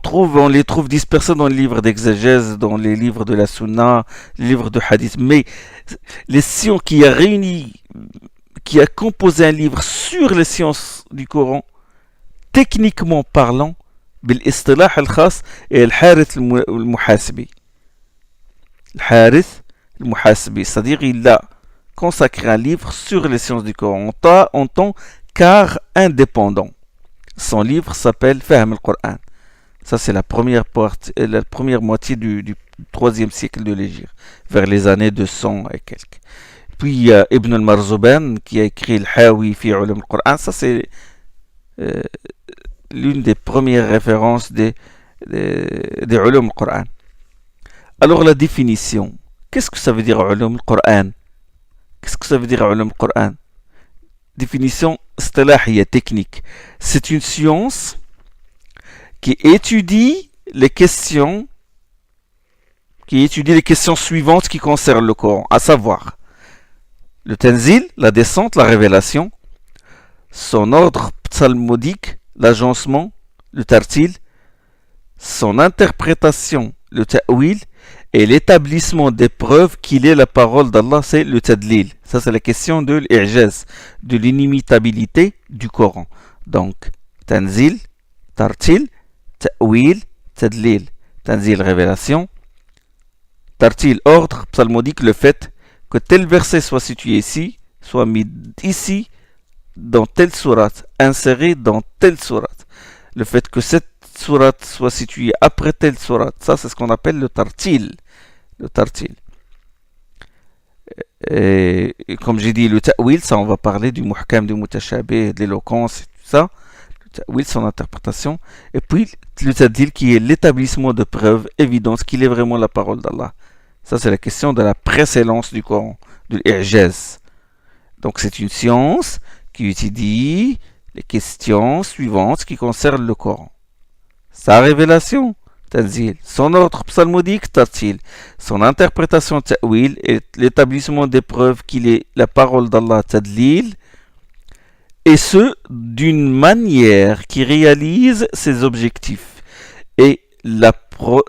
les trouve dispersées dans les livres d'exégèse, dans les livres de la Sunna, les livres de Hadith, mais les sciences qui a réuni, qui a composé un livre sur les sciences du Coran, techniquement parlant, بالاصطلاح الخاص est الحارث المحاسبي. الحارث المحاسبي, c'est-à-dire il a consacré un livre sur les sciences du Coran en tant qu'art indépendant. Son livre s'appelle Fahm al-Qur'an. Ça c'est la première moitié du 3e siècle de l'Hégire, vers les années 200 et quelques. Puis il y a Ibn al-Marzuban qui a écrit Al-Hawi fi Ulum al-Qur'an. Ça c'est l'une des premières références des Ulum al-Qur'an. Alors la définition. Qu'est-ce que ça veut dire Ulum al-Qur'an? Qu'est-ce que ça veut dire Ulum al-Qur'an? Définition istilahiyya, technique. C'est une science qui étudie les questions suivantes qui concernent le Coran, à savoir le tanzil, la descente, la révélation, son ordre psalmodique, l'agencement, le tartil, son interprétation, le ta'wil, et l'établissement des preuves qu'il est la parole d'Allah, c'est le tadlil. Ça, c'est la question de l'ijaz, de l'inimitabilité du Coran. Donc, tanzil, tartil, ta'wil, tadlil. Tanzil, révélation. Tartil, ordre psalmodique, le fait que tel verset soit situé ici, soit mis ici, dans telle sourate, inséré dans telle sourate. Le fait que cette sourate soit située après telle sourate, ça c'est ce qu'on appelle le tartil. Le tartil. Et comme j'ai dit, le ta'wil, ça on va parler du muhkam, du mutashabih, de l'éloquence et tout ça. Le ta'wil, son interprétation. Et puis le tadil qui est l'établissement de preuves évidentes qu'il est vraiment la parole d'Allah. Ça c'est la question de la précédence du Coran, de l'ijaz. Donc c'est une science qui étudie les questions suivantes qui concernent le Coran. Sa révélation, Tanzil. Son ordre psalmodique, Tartil. Son interprétation, Ta'wil, et l'établissement des preuves qu'il est la parole d'Allah, Tadlil, et ce, d'une manière qui réalise ses objectifs et,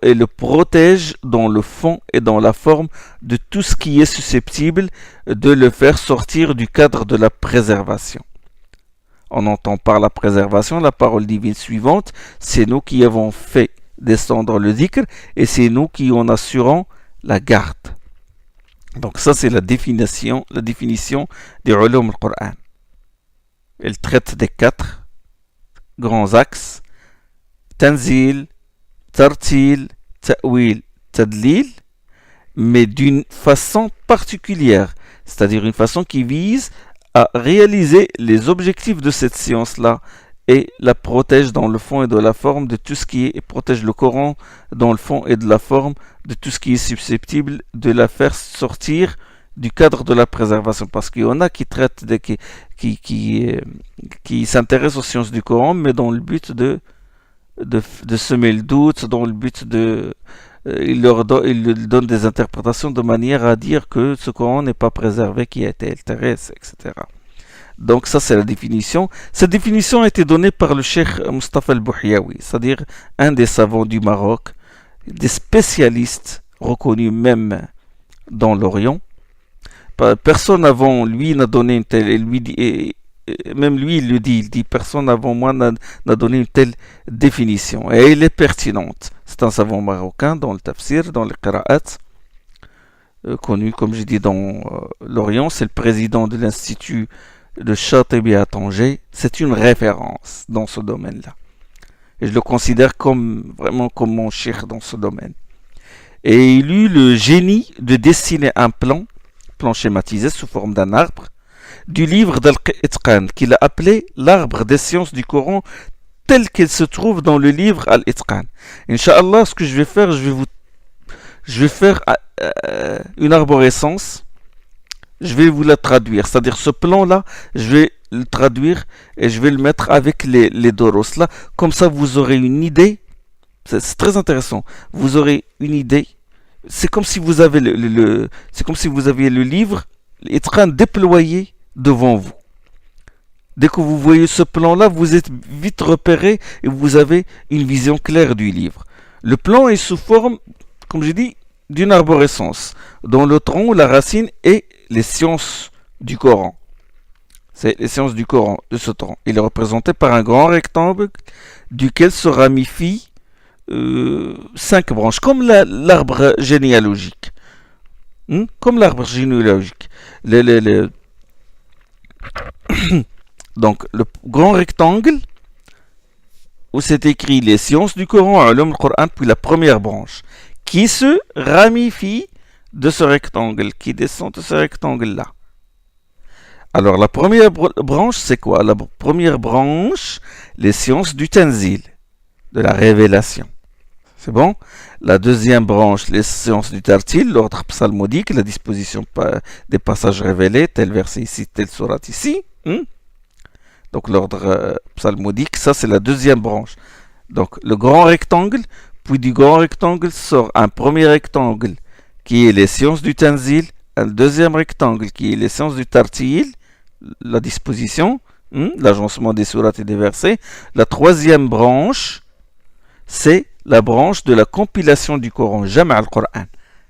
et le protège dans le fond et dans la forme de tout ce qui est susceptible de le faire sortir du cadre de la préservation. On entend par la préservation la parole divine suivante, c'est nous qui avons fait descendre le dhikr et c'est nous qui en assurons la garde. Donc ça c'est la définition des ulum al-Qur'an. Elle traite des 4 grands axes, Tanzil, Tartil, Ta'wil, Tadlil, mais d'une façon particulière, c'est-à-dire une façon qui vise à réaliser les objectifs de cette science-là et la protège dans le fond et de la forme de tout ce qui est, et protège le Coran dans le fond et de la forme de tout ce qui est susceptible de la faire sortir du cadre de la préservation, parce qu'il y en a qui traitent qui s'intéressent aux sciences du Coran, mais dans le but de semer le doute, dans le but de il leur donne des interprétations de manière à dire que ce Coran n'est pas préservé, qui a été altéré, etc. Donc ça c'est la définition. Cette définition a été donnée par le cheikh Mustafa al-Bouhiaoui, c'est-à-dire un des savants du Maroc, des spécialistes reconnus même dans l'Orient. Personne avant lui n'a donné une telle, même lui il le dit, il dit personne avant moi n'a donné une telle définition. Et elle est pertinente. C'est un savant marocain dans le tafsir, dans les qira'at, connu comme j'ai dit dans l'Orient. C'est le président de l'Institut de Châteaubriand à Tanger. C'est une référence dans ce domaine-là. Et je le considère vraiment comme mon cheikh dans ce domaine. Et il eut le génie de dessiner un plan schématisé sous forme d'un arbre, du livre d'Al-Itqan, qu'il a appelé l'arbre des sciences du Coran, tel qu'il se trouve dans le livre Al-Itqan. Inch'Allah, ce que je vais faire, je vais faire une arborescence, je vais vous la traduire. C'est-à-dire ce plan-là, je vais le traduire et je vais le mettre avec les doros là. Comme ça, vous aurez une idée. C'est très intéressant. Vous aurez une idée. C'est comme si vous avez c'est comme si vous aviez le livre Itqan déployé devant vous. Dès que vous voyez ce plan-là, vous êtes vite repéré et vous avez une vision claire du livre. Le plan est sous forme, comme j'ai dit, d'une arborescence, dont le tronc, la racine et les sciences du Coran. C'est les sciences du Coran de ce tronc. Il est représenté par un grand rectangle duquel se ramifient 5 branches, comme l'arbre généalogique. Comme l'arbre généalogique. Donc, le grand rectangle où c'est écrit les sciences du Coran, ulum al-Qur'an, puis la première branche, qui se ramifie de ce rectangle, qui descend de ce rectangle-là. Alors, la première branche, c'est quoi? La première branche, les sciences du Tanzil, de la révélation. C'est bon? La deuxième branche, les sciences du Tartil, l'ordre psalmodique, la disposition des passages révélés, tel verset ici, tel surat ici. Donc l'ordre psalmodique, ça c'est la deuxième branche. Donc le grand rectangle, puis du grand rectangle sort un premier rectangle qui est les sciences du Tanzil, un deuxième rectangle qui est les sciences du Tartil, la disposition, l'agencement des sourates et des versets. La troisième branche, c'est la branche de la compilation du Coran, Jama' al-Qur'an,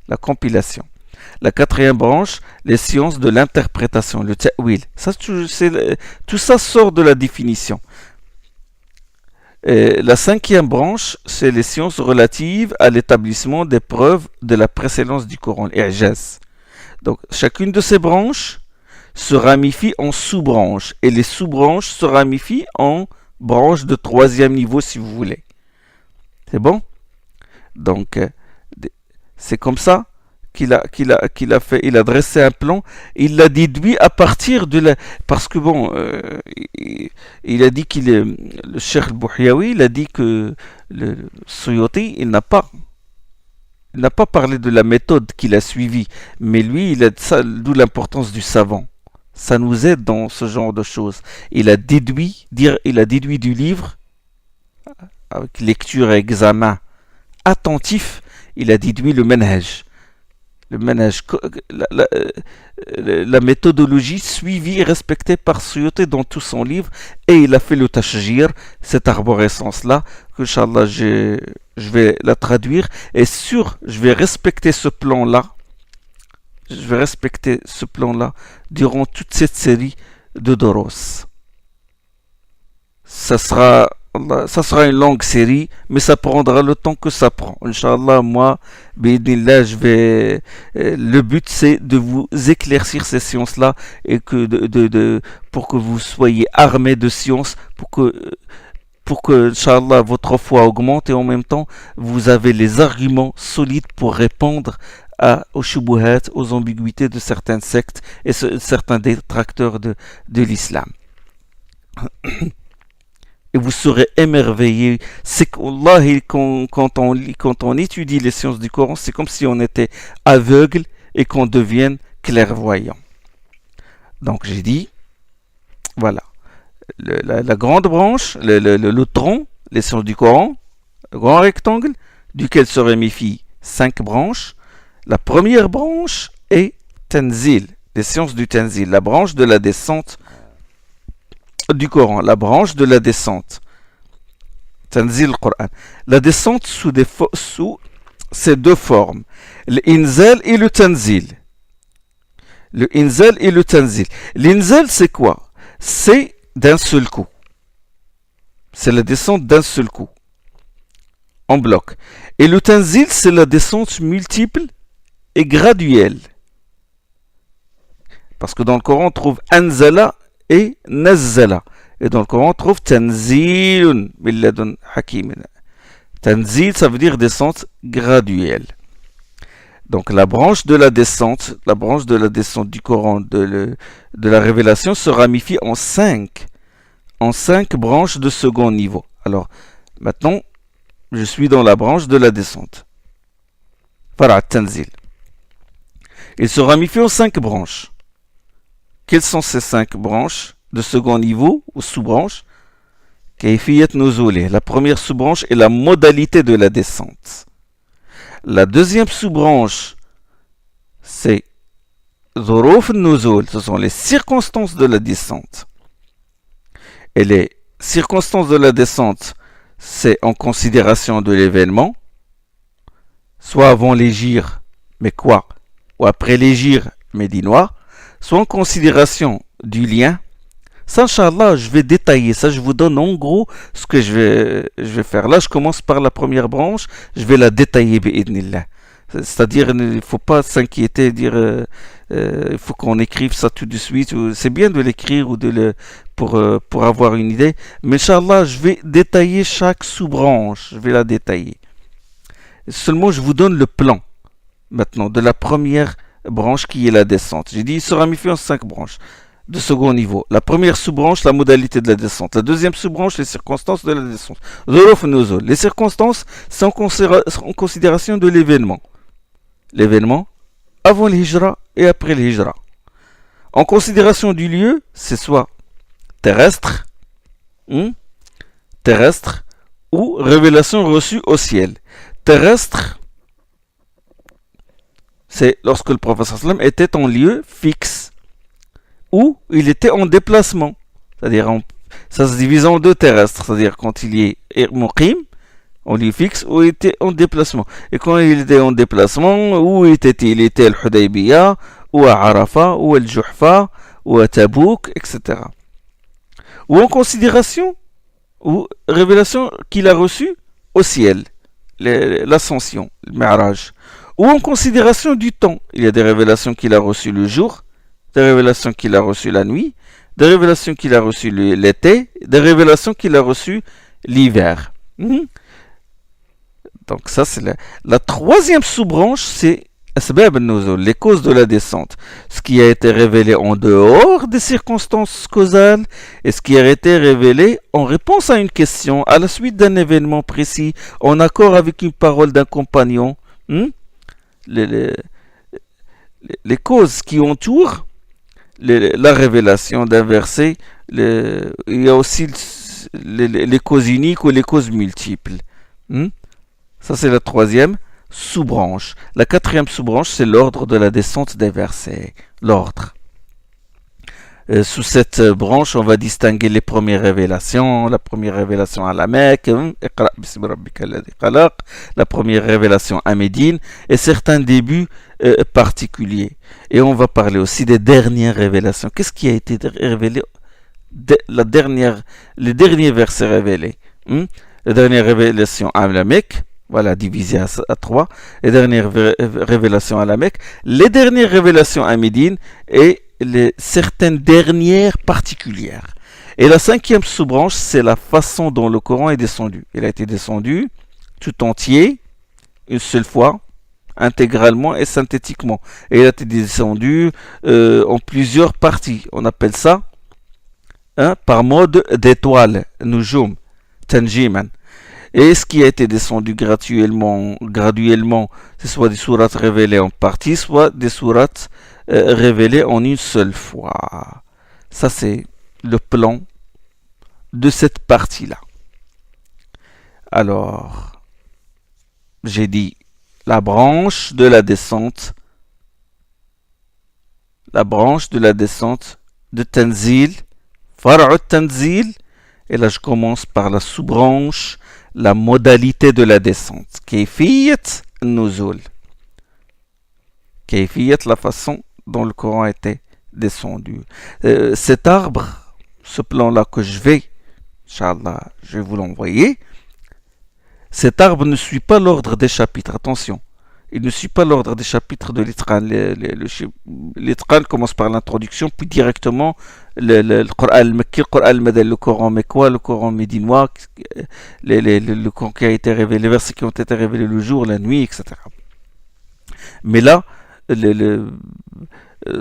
la compilation. La quatrième branche, les sciences de l'interprétation, le ta'wil. Tout ça sort de la définition. Et la cinquième branche, c'est les sciences relatives à l'établissement des preuves de la précédence du Coran, l'Ijaz. Donc, chacune de ces branches se ramifie en sous-branches, et les sous-branches se ramifient en branches de troisième niveau, si vous voulez. C'est bon? Donc, c'est comme ça qu'il a fait. Il a dressé un plan. Il l'a déduit à partir de la... Parce que bon, il a dit qu'il est... Le cheikh al-Bouhiaoui, il a dit que le Suyuti, il n'a pas parlé de la méthode qu'il a suivie. Mais lui, d'où l'importance du savant. Ça nous aide dans ce genre de choses. Il a déduit du livre, avec lecture et examen attentif, il a déduit le manhaj. Le manhaj, la méthodologie suivie et respectée par Suyuti dans tout son livre, et il a fait le tashjir, cette arborescence-là, que Inch'Allah je vais la traduire, et je vais respecter ce plan-là, durant toute cette série de Doros. Ça sera une longue série, mais ça prendra le temps que ça prend. Inch'Allah, moi, bi'idnillah, le but c'est de vous éclaircir ces sciences-là et pour que vous soyez armés de sciences, pour que, Inch'Allah, votre foi augmente et en même temps, vous avez les arguments solides pour répondre aux shubuhat, aux ambiguïtés de certaines sectes et certains détracteurs de l'islam. Et vous serez émerveillés. C'est qu'Allah, quand on étudie les sciences du Coran, c'est comme si on était aveugle et qu'on devienne clairvoyant. Donc j'ai dit, voilà, la grande branche, le tronc, les sciences du Coran, le grand rectangle, duquel se ramifient 5 branches. La première branche est Tanzil, les sciences du Tanzil, la branche de la descente du Coran, la branche de la descente. Tanzil Coran. La descente sous ces deux formes, l'inzal et le tanzil. Le inzal et le tanzil. L'inzal, c'est quoi? C'est d'un seul coup. C'est la descente d'un seul coup, en bloc. Et le tanzil, c'est la descente multiple et graduelle. Parce que dans le Coran, on trouve anzala et nazzala. Et dans le Coran, on trouve tanzilun milladun hakim. Tanzil, ça veut dire descente graduelle. Donc la branche de la descente du Coran, de la révélation, se ramifie en 5 branches de second niveau. Alors, maintenant, je suis dans la branche de la descente. Far'a tanzil. Il se ramifie en 5 branches. Quelles sont ces 5 branches de second niveau ou sous-branches? Kayfiyat nuzulih. La première sous-branche est la modalité de la descente. La deuxième sous-branche, c'est Dhuruf nuzul. Ce sont les circonstances de la descente. Et les circonstances de la descente, c'est en considération de l'événement, soit avant l'hégire, mais quoi? Ou après l'hégire, médinois, soit en considération du lien. Ça, Inch'Allah, je vais détailler ça. Je vous donne en gros ce que je vais faire. Là, je commence par la première branche. Je vais la détailler, bi'idnillah. C'est-à-dire, il ne faut pas s'inquiéter, dire il faut qu'on écrive ça tout de suite. C'est bien de l'écrire ou pour avoir une idée. Mais Inch'Allah, je vais détailler chaque sous-branche. Je vais la détailler. Seulement, je vous donne le plan, maintenant, de la première branche qui est la descente. J'ai dit, il se ramifie en 5 branches de second niveau. La première sous-branche, la modalité de la descente. La deuxième sous-branche, les circonstances de la descente. Dhuruf nuzul. Les circonstances, c'est en considération de l'événement. L'événement avant l'hijra et après l'hijra. En considération du lieu, c'est soit terrestre ou révélation reçue au ciel. Terrestre, c'est lorsque le prophète sallam était en lieu fixe ou il était en déplacement. C'est-à-dire, ça se divise en 2 terrestres. C'est-à-dire quand il y est muqim, en lieu fixe, ou il était en déplacement. Et quand il était en déplacement, où était-il? Il était à Al-Hudaybiyah, ou à Arafat, ou à Al-Juhfa, ou à Tabouk, etc. Ou en considération, ou révélation qu'il a reçue au ciel, l'ascension, le Mi'raj. Ou en considération du temps. Il y a des révélations qu'il a reçues le jour, des révélations qu'il a reçues la nuit, des révélations qu'il a reçues l'été, des révélations qu'il a reçues l'hiver. Donc ça, c'est la troisième sous-branche, c'est Asbab al-Nuzul, les causes de la descente. Ce qui a été révélé en dehors des circonstances causales et ce qui a été révélé en réponse à une question, à la suite d'un événement précis, en accord avec une parole d'un compagnon. Les causes qui entourent la révélation d'un verset, il y a aussi les causes uniques ou les causes multiples. Ça, c'est la troisième sous-branche. La quatrième sous-branche, c'est l'ordre de la descente des versets. L'ordre. Sous cette branche, on va distinguer les premières révélations, la première révélation à la Mecque, la première révélation à Médine, et certains débuts particuliers. Et on va parler aussi des dernières révélations. Qu'est-ce qui a été révélé, les derniers versets révélés? La dernière révélation à la Mecque, voilà, divisé à 3, les dernières révélations à la Mecque, les dernières révélations à Médine, et certaines dernières particulières. Et la cinquième sous-branche, c'est la façon dont le Coran est descendu. Il a été descendu tout entier, une seule fois, intégralement et synthétiquement. Et il a été descendu en plusieurs parties. On appelle ça par mode d'étoile, nujum, tanjiman. Et ce qui a été descendu graduellement, c'est soit des sourates révélées en partie, soit des sourates révélées en une seule fois. Ça, c'est le plan de cette partie-là. Alors, j'ai dit la branche de la descente de Tanzil, Far'u Tanzil, et là je commence par la sous-branche, la modalité de la descente. Kayfiyat Nuzul. Kayfiyat, la façon dont le Coran était descendu. Cet arbre, ce plan-là que je vais, Inch'Allah, je vais vous l'envoyer. Cet arbre ne suit pas l'ordre des chapitres. Attention, il ne suit pas l'ordre des chapitres de l'Itqan. L'Itqan commence par l'introduction, puis directement le Coran al-Makki, le Coran al-Madani, le Coran mécois, le Coran médinois, le Coran qui a été révélé, les versets qui ont été révélés le jour, la nuit, etc. Mais là,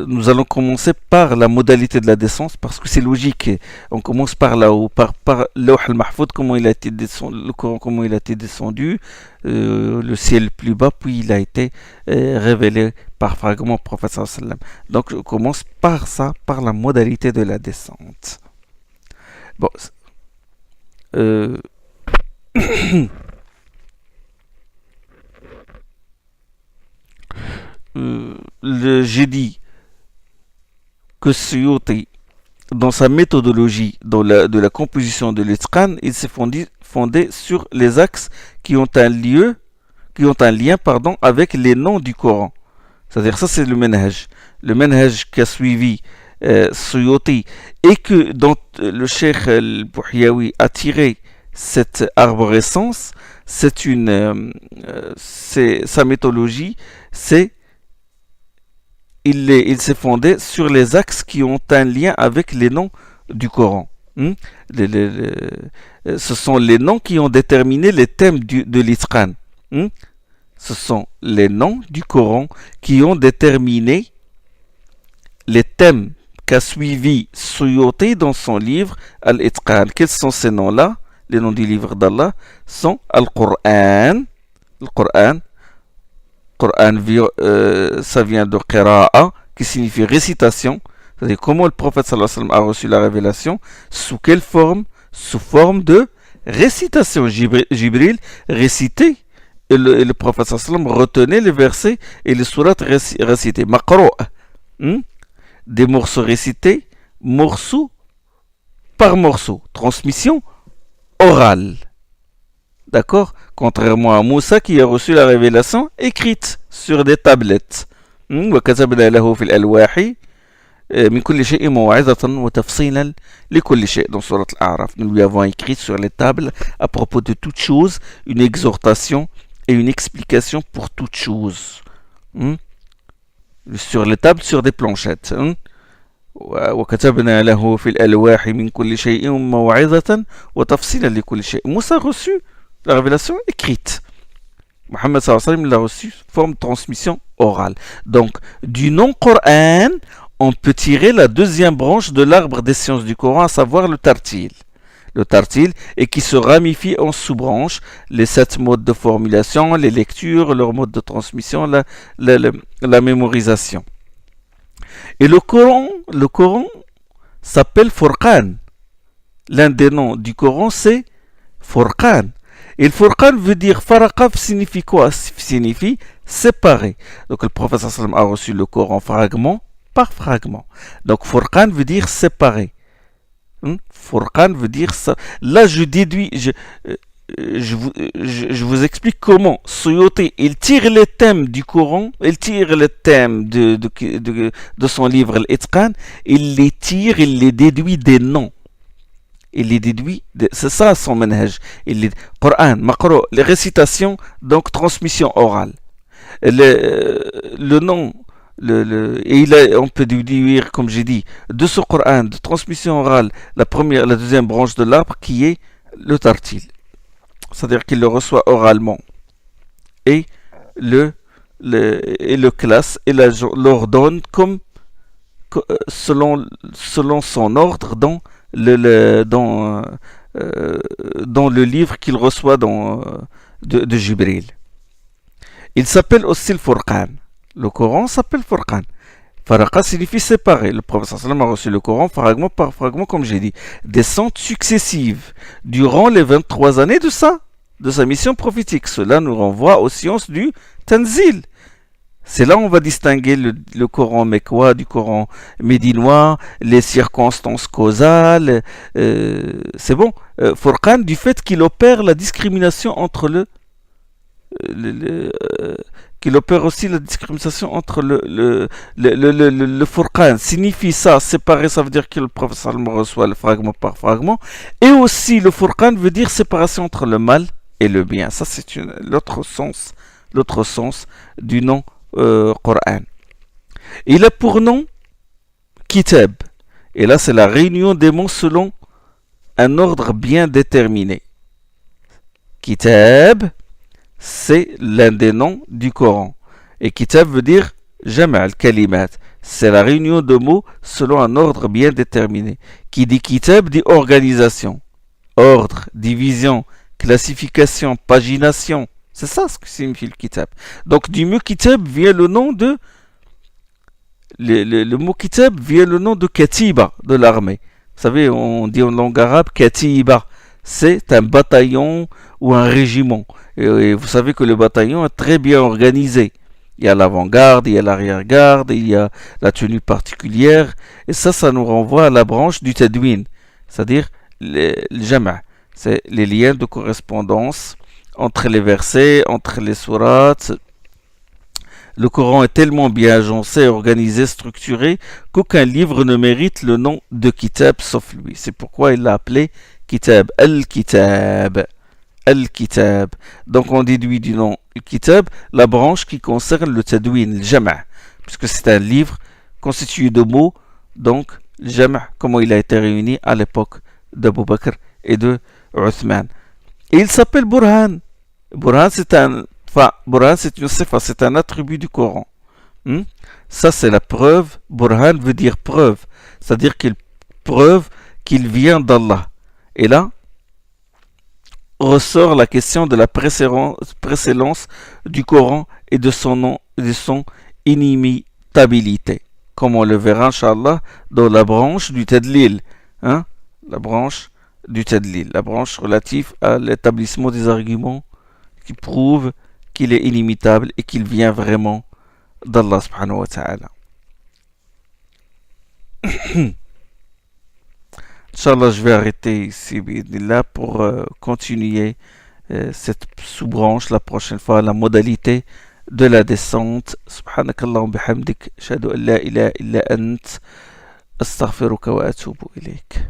nous allons commencer par la modalité de la descente parce que c'est logique. On commence par là-haut, par Lawh al-Mahfoud, comment il a été descendu, le Coran, comment il a été descendu, le ciel plus bas, puis il a été révélé par fragments au prophète sallallahu alayhi wa sallam. Donc je commence par ça, par la modalité de la descente. Bon. J'ai dit que Suyuti, dans sa méthodologie de la composition de l'Itqan, il s'est fondé sur les axes qui ont un lien avec les noms du Coran. C'est-à-dire, ça c'est le manhaj qu'a suivi Suyuti, et que dont le Cheikh al-Bouhiaoui a tiré cette arborescence. Sa méthodologie, il s'est fondé sur les axes qui ont un lien avec les noms du Coran. Ce sont les noms qui ont déterminé les thèmes de l'Itqan. Ce sont les noms du Coran qui ont déterminé les thèmes qu'a suivi Suyuti dans son livre Al-Itqan. Quels sont ces noms-là? Les noms du livre d'Allah sont Al-Qur'an. Le Qur'an, ça vient de Qira'a, qui signifie récitation. C'est-à-dire comment le prophète sallallahu alayhi wa sallam a reçu la révélation. Sous quelle forme? Sous forme de récitation. Jibril récitait, et le prophète sallallahu alayhi wa sallam retenait les versets et les sourates récités. Maqro'. Des morceaux récités, morceau par morceau. Transmission orale. D'accord? Contrairement à Moussa qui a reçu la révélation écrite sur des tablettes. وكتبنا له في الألواح من كل شيء موعظة وتفصيلا لكل شيء. Dans Surat Al-A'raf, nous lui avons écrit sur les tables à propos de toute chose une exhortation et une explication pour toute chose. Sur les tables, sur des planchettes. وكتبنا له في الألواح من كل شيء موعظة وتفصيلا لكل شيء. Moussa a reçu la révélation écrite. Mohammed sallallahu alayhi wa sallam l'a reçu forme de transmission orale. Donc, du nom Coran, on peut tirer la deuxième branche de l'arbre des sciences du Coran, à savoir le tartil. Le tartil, et qui se ramifie en sous-branches, les 7 modes de formulation, les lectures, leur mode de transmission, la mémorisation. Et le Coran s'appelle Furqan. L'un des noms du Coran, c'est Furqan. Et le Furqan veut dire Farqa signifie quoi? Signifie séparer. Donc le prophète sallam a reçu le Coran fragment par fragment. Donc Furqan veut dire séparer. Furqan veut dire ça. Là je déduis, je vous explique comment Suyuti, il tire les thèmes du Coran, il tire les thèmes de son livre Al-Itqan, il les tire, il les déduit des noms. Il les déduit, c'est ça son manhaj. Coran, Maqro, les récitations, donc transmission orale. Le nom, on peut déduire, comme j'ai dit, de ce Coran, de transmission orale, la deuxième branche de l'arbre qui est le tartil. C'est-à-dire qu'il le reçoit oralement et le classe et l'ordonne comme selon son ordre dans le livre qu'il reçoit de Jibril. Il s'appelle aussi le Furqan. Le Coran s'appelle Furqan. Farqa signifie séparer. Le prophète sallam a reçu le Coran fragment par fragment, comme j'ai dit. Descentes successives durant les 23 années de sa mission prophétique. Cela nous renvoie aux sciences du Tanzil. C'est là où on va distinguer le Coran mécois du Coran médinois, les circonstances causales. C'est bon. Furqan, du fait qu'il opère la discrimination entre qu'il opère aussi la discrimination entre le Furqan. Signifie ça, séparer, ça veut dire que le prophète sallam reçoit le fragment par fragment. Et aussi, le Furqan veut dire séparation entre le mal et le bien. Ça, c'est l'autre sens du nom Coran. Il a pour nom Kitab. Et là, c'est la réunion des mots selon un ordre bien déterminé. Kitab, c'est l'un des noms du Coran. Et Kitab veut dire Jama' al-Kalimat. C'est la réunion de mots selon un ordre bien déterminé. Qui dit Kitab dit organisation, ordre, division, classification, pagination. C'est ça ce que signifie le Kitab. Donc du mot Kitab vient le nom de le mot Kitab vient le nom de Katiba, de l'armée. Vous savez, on dit en langue arabe Katiba. C'est un bataillon ou un régiment. Et vous savez que le bataillon est très bien organisé. Il y a l'avant-garde, il y a l'arrière-garde, il y a la tenue particulière. Et ça nous renvoie à la branche du Tadwin, c'est-à-dire le Jama'. C'est les liens de correspondance entre les versets, entre les sourates. Le Coran est tellement bien agencé, organisé, structuré, qu'aucun livre ne mérite le nom de Kitab sauf lui. C'est pourquoi il l'a appelé Kitab, Al-Kitab. Al-Kitab. Donc on déduit du nom Kitab la branche qui concerne le Tadwin, le Jama', puisque c'est un livre constitué de mots, donc le Jama', comment il a été réuni à l'époque d'Abu Bakr et de Uthman. Et il s'appelle Burhan. Burhan, c'est une sifa, c'est un attribut du Coran. Ça, c'est la preuve. Burhan veut dire preuve, c'est-à-dire qu'il preuve qu'il vient d'Allah. Et là, ressort la question de la précédence du Coran et de son inimitabilité, comme on le verra, Inch'Allah, dans la branche du Tadlil. La branche du Tadlil, la branche relative à l'établissement des arguments qui prouvent qu'il est inimitable et qu'il vient vraiment d'Allah subhanahu wa ta'ala. Inch'Allah, je vais arrêter ici là pour continuer cette sous-branche la prochaine fois, la modalité de la descente. Subhanakallahum bihamdik, ashhadu an la ilaha illa ant, astaghfiruka wa atubu ilayk.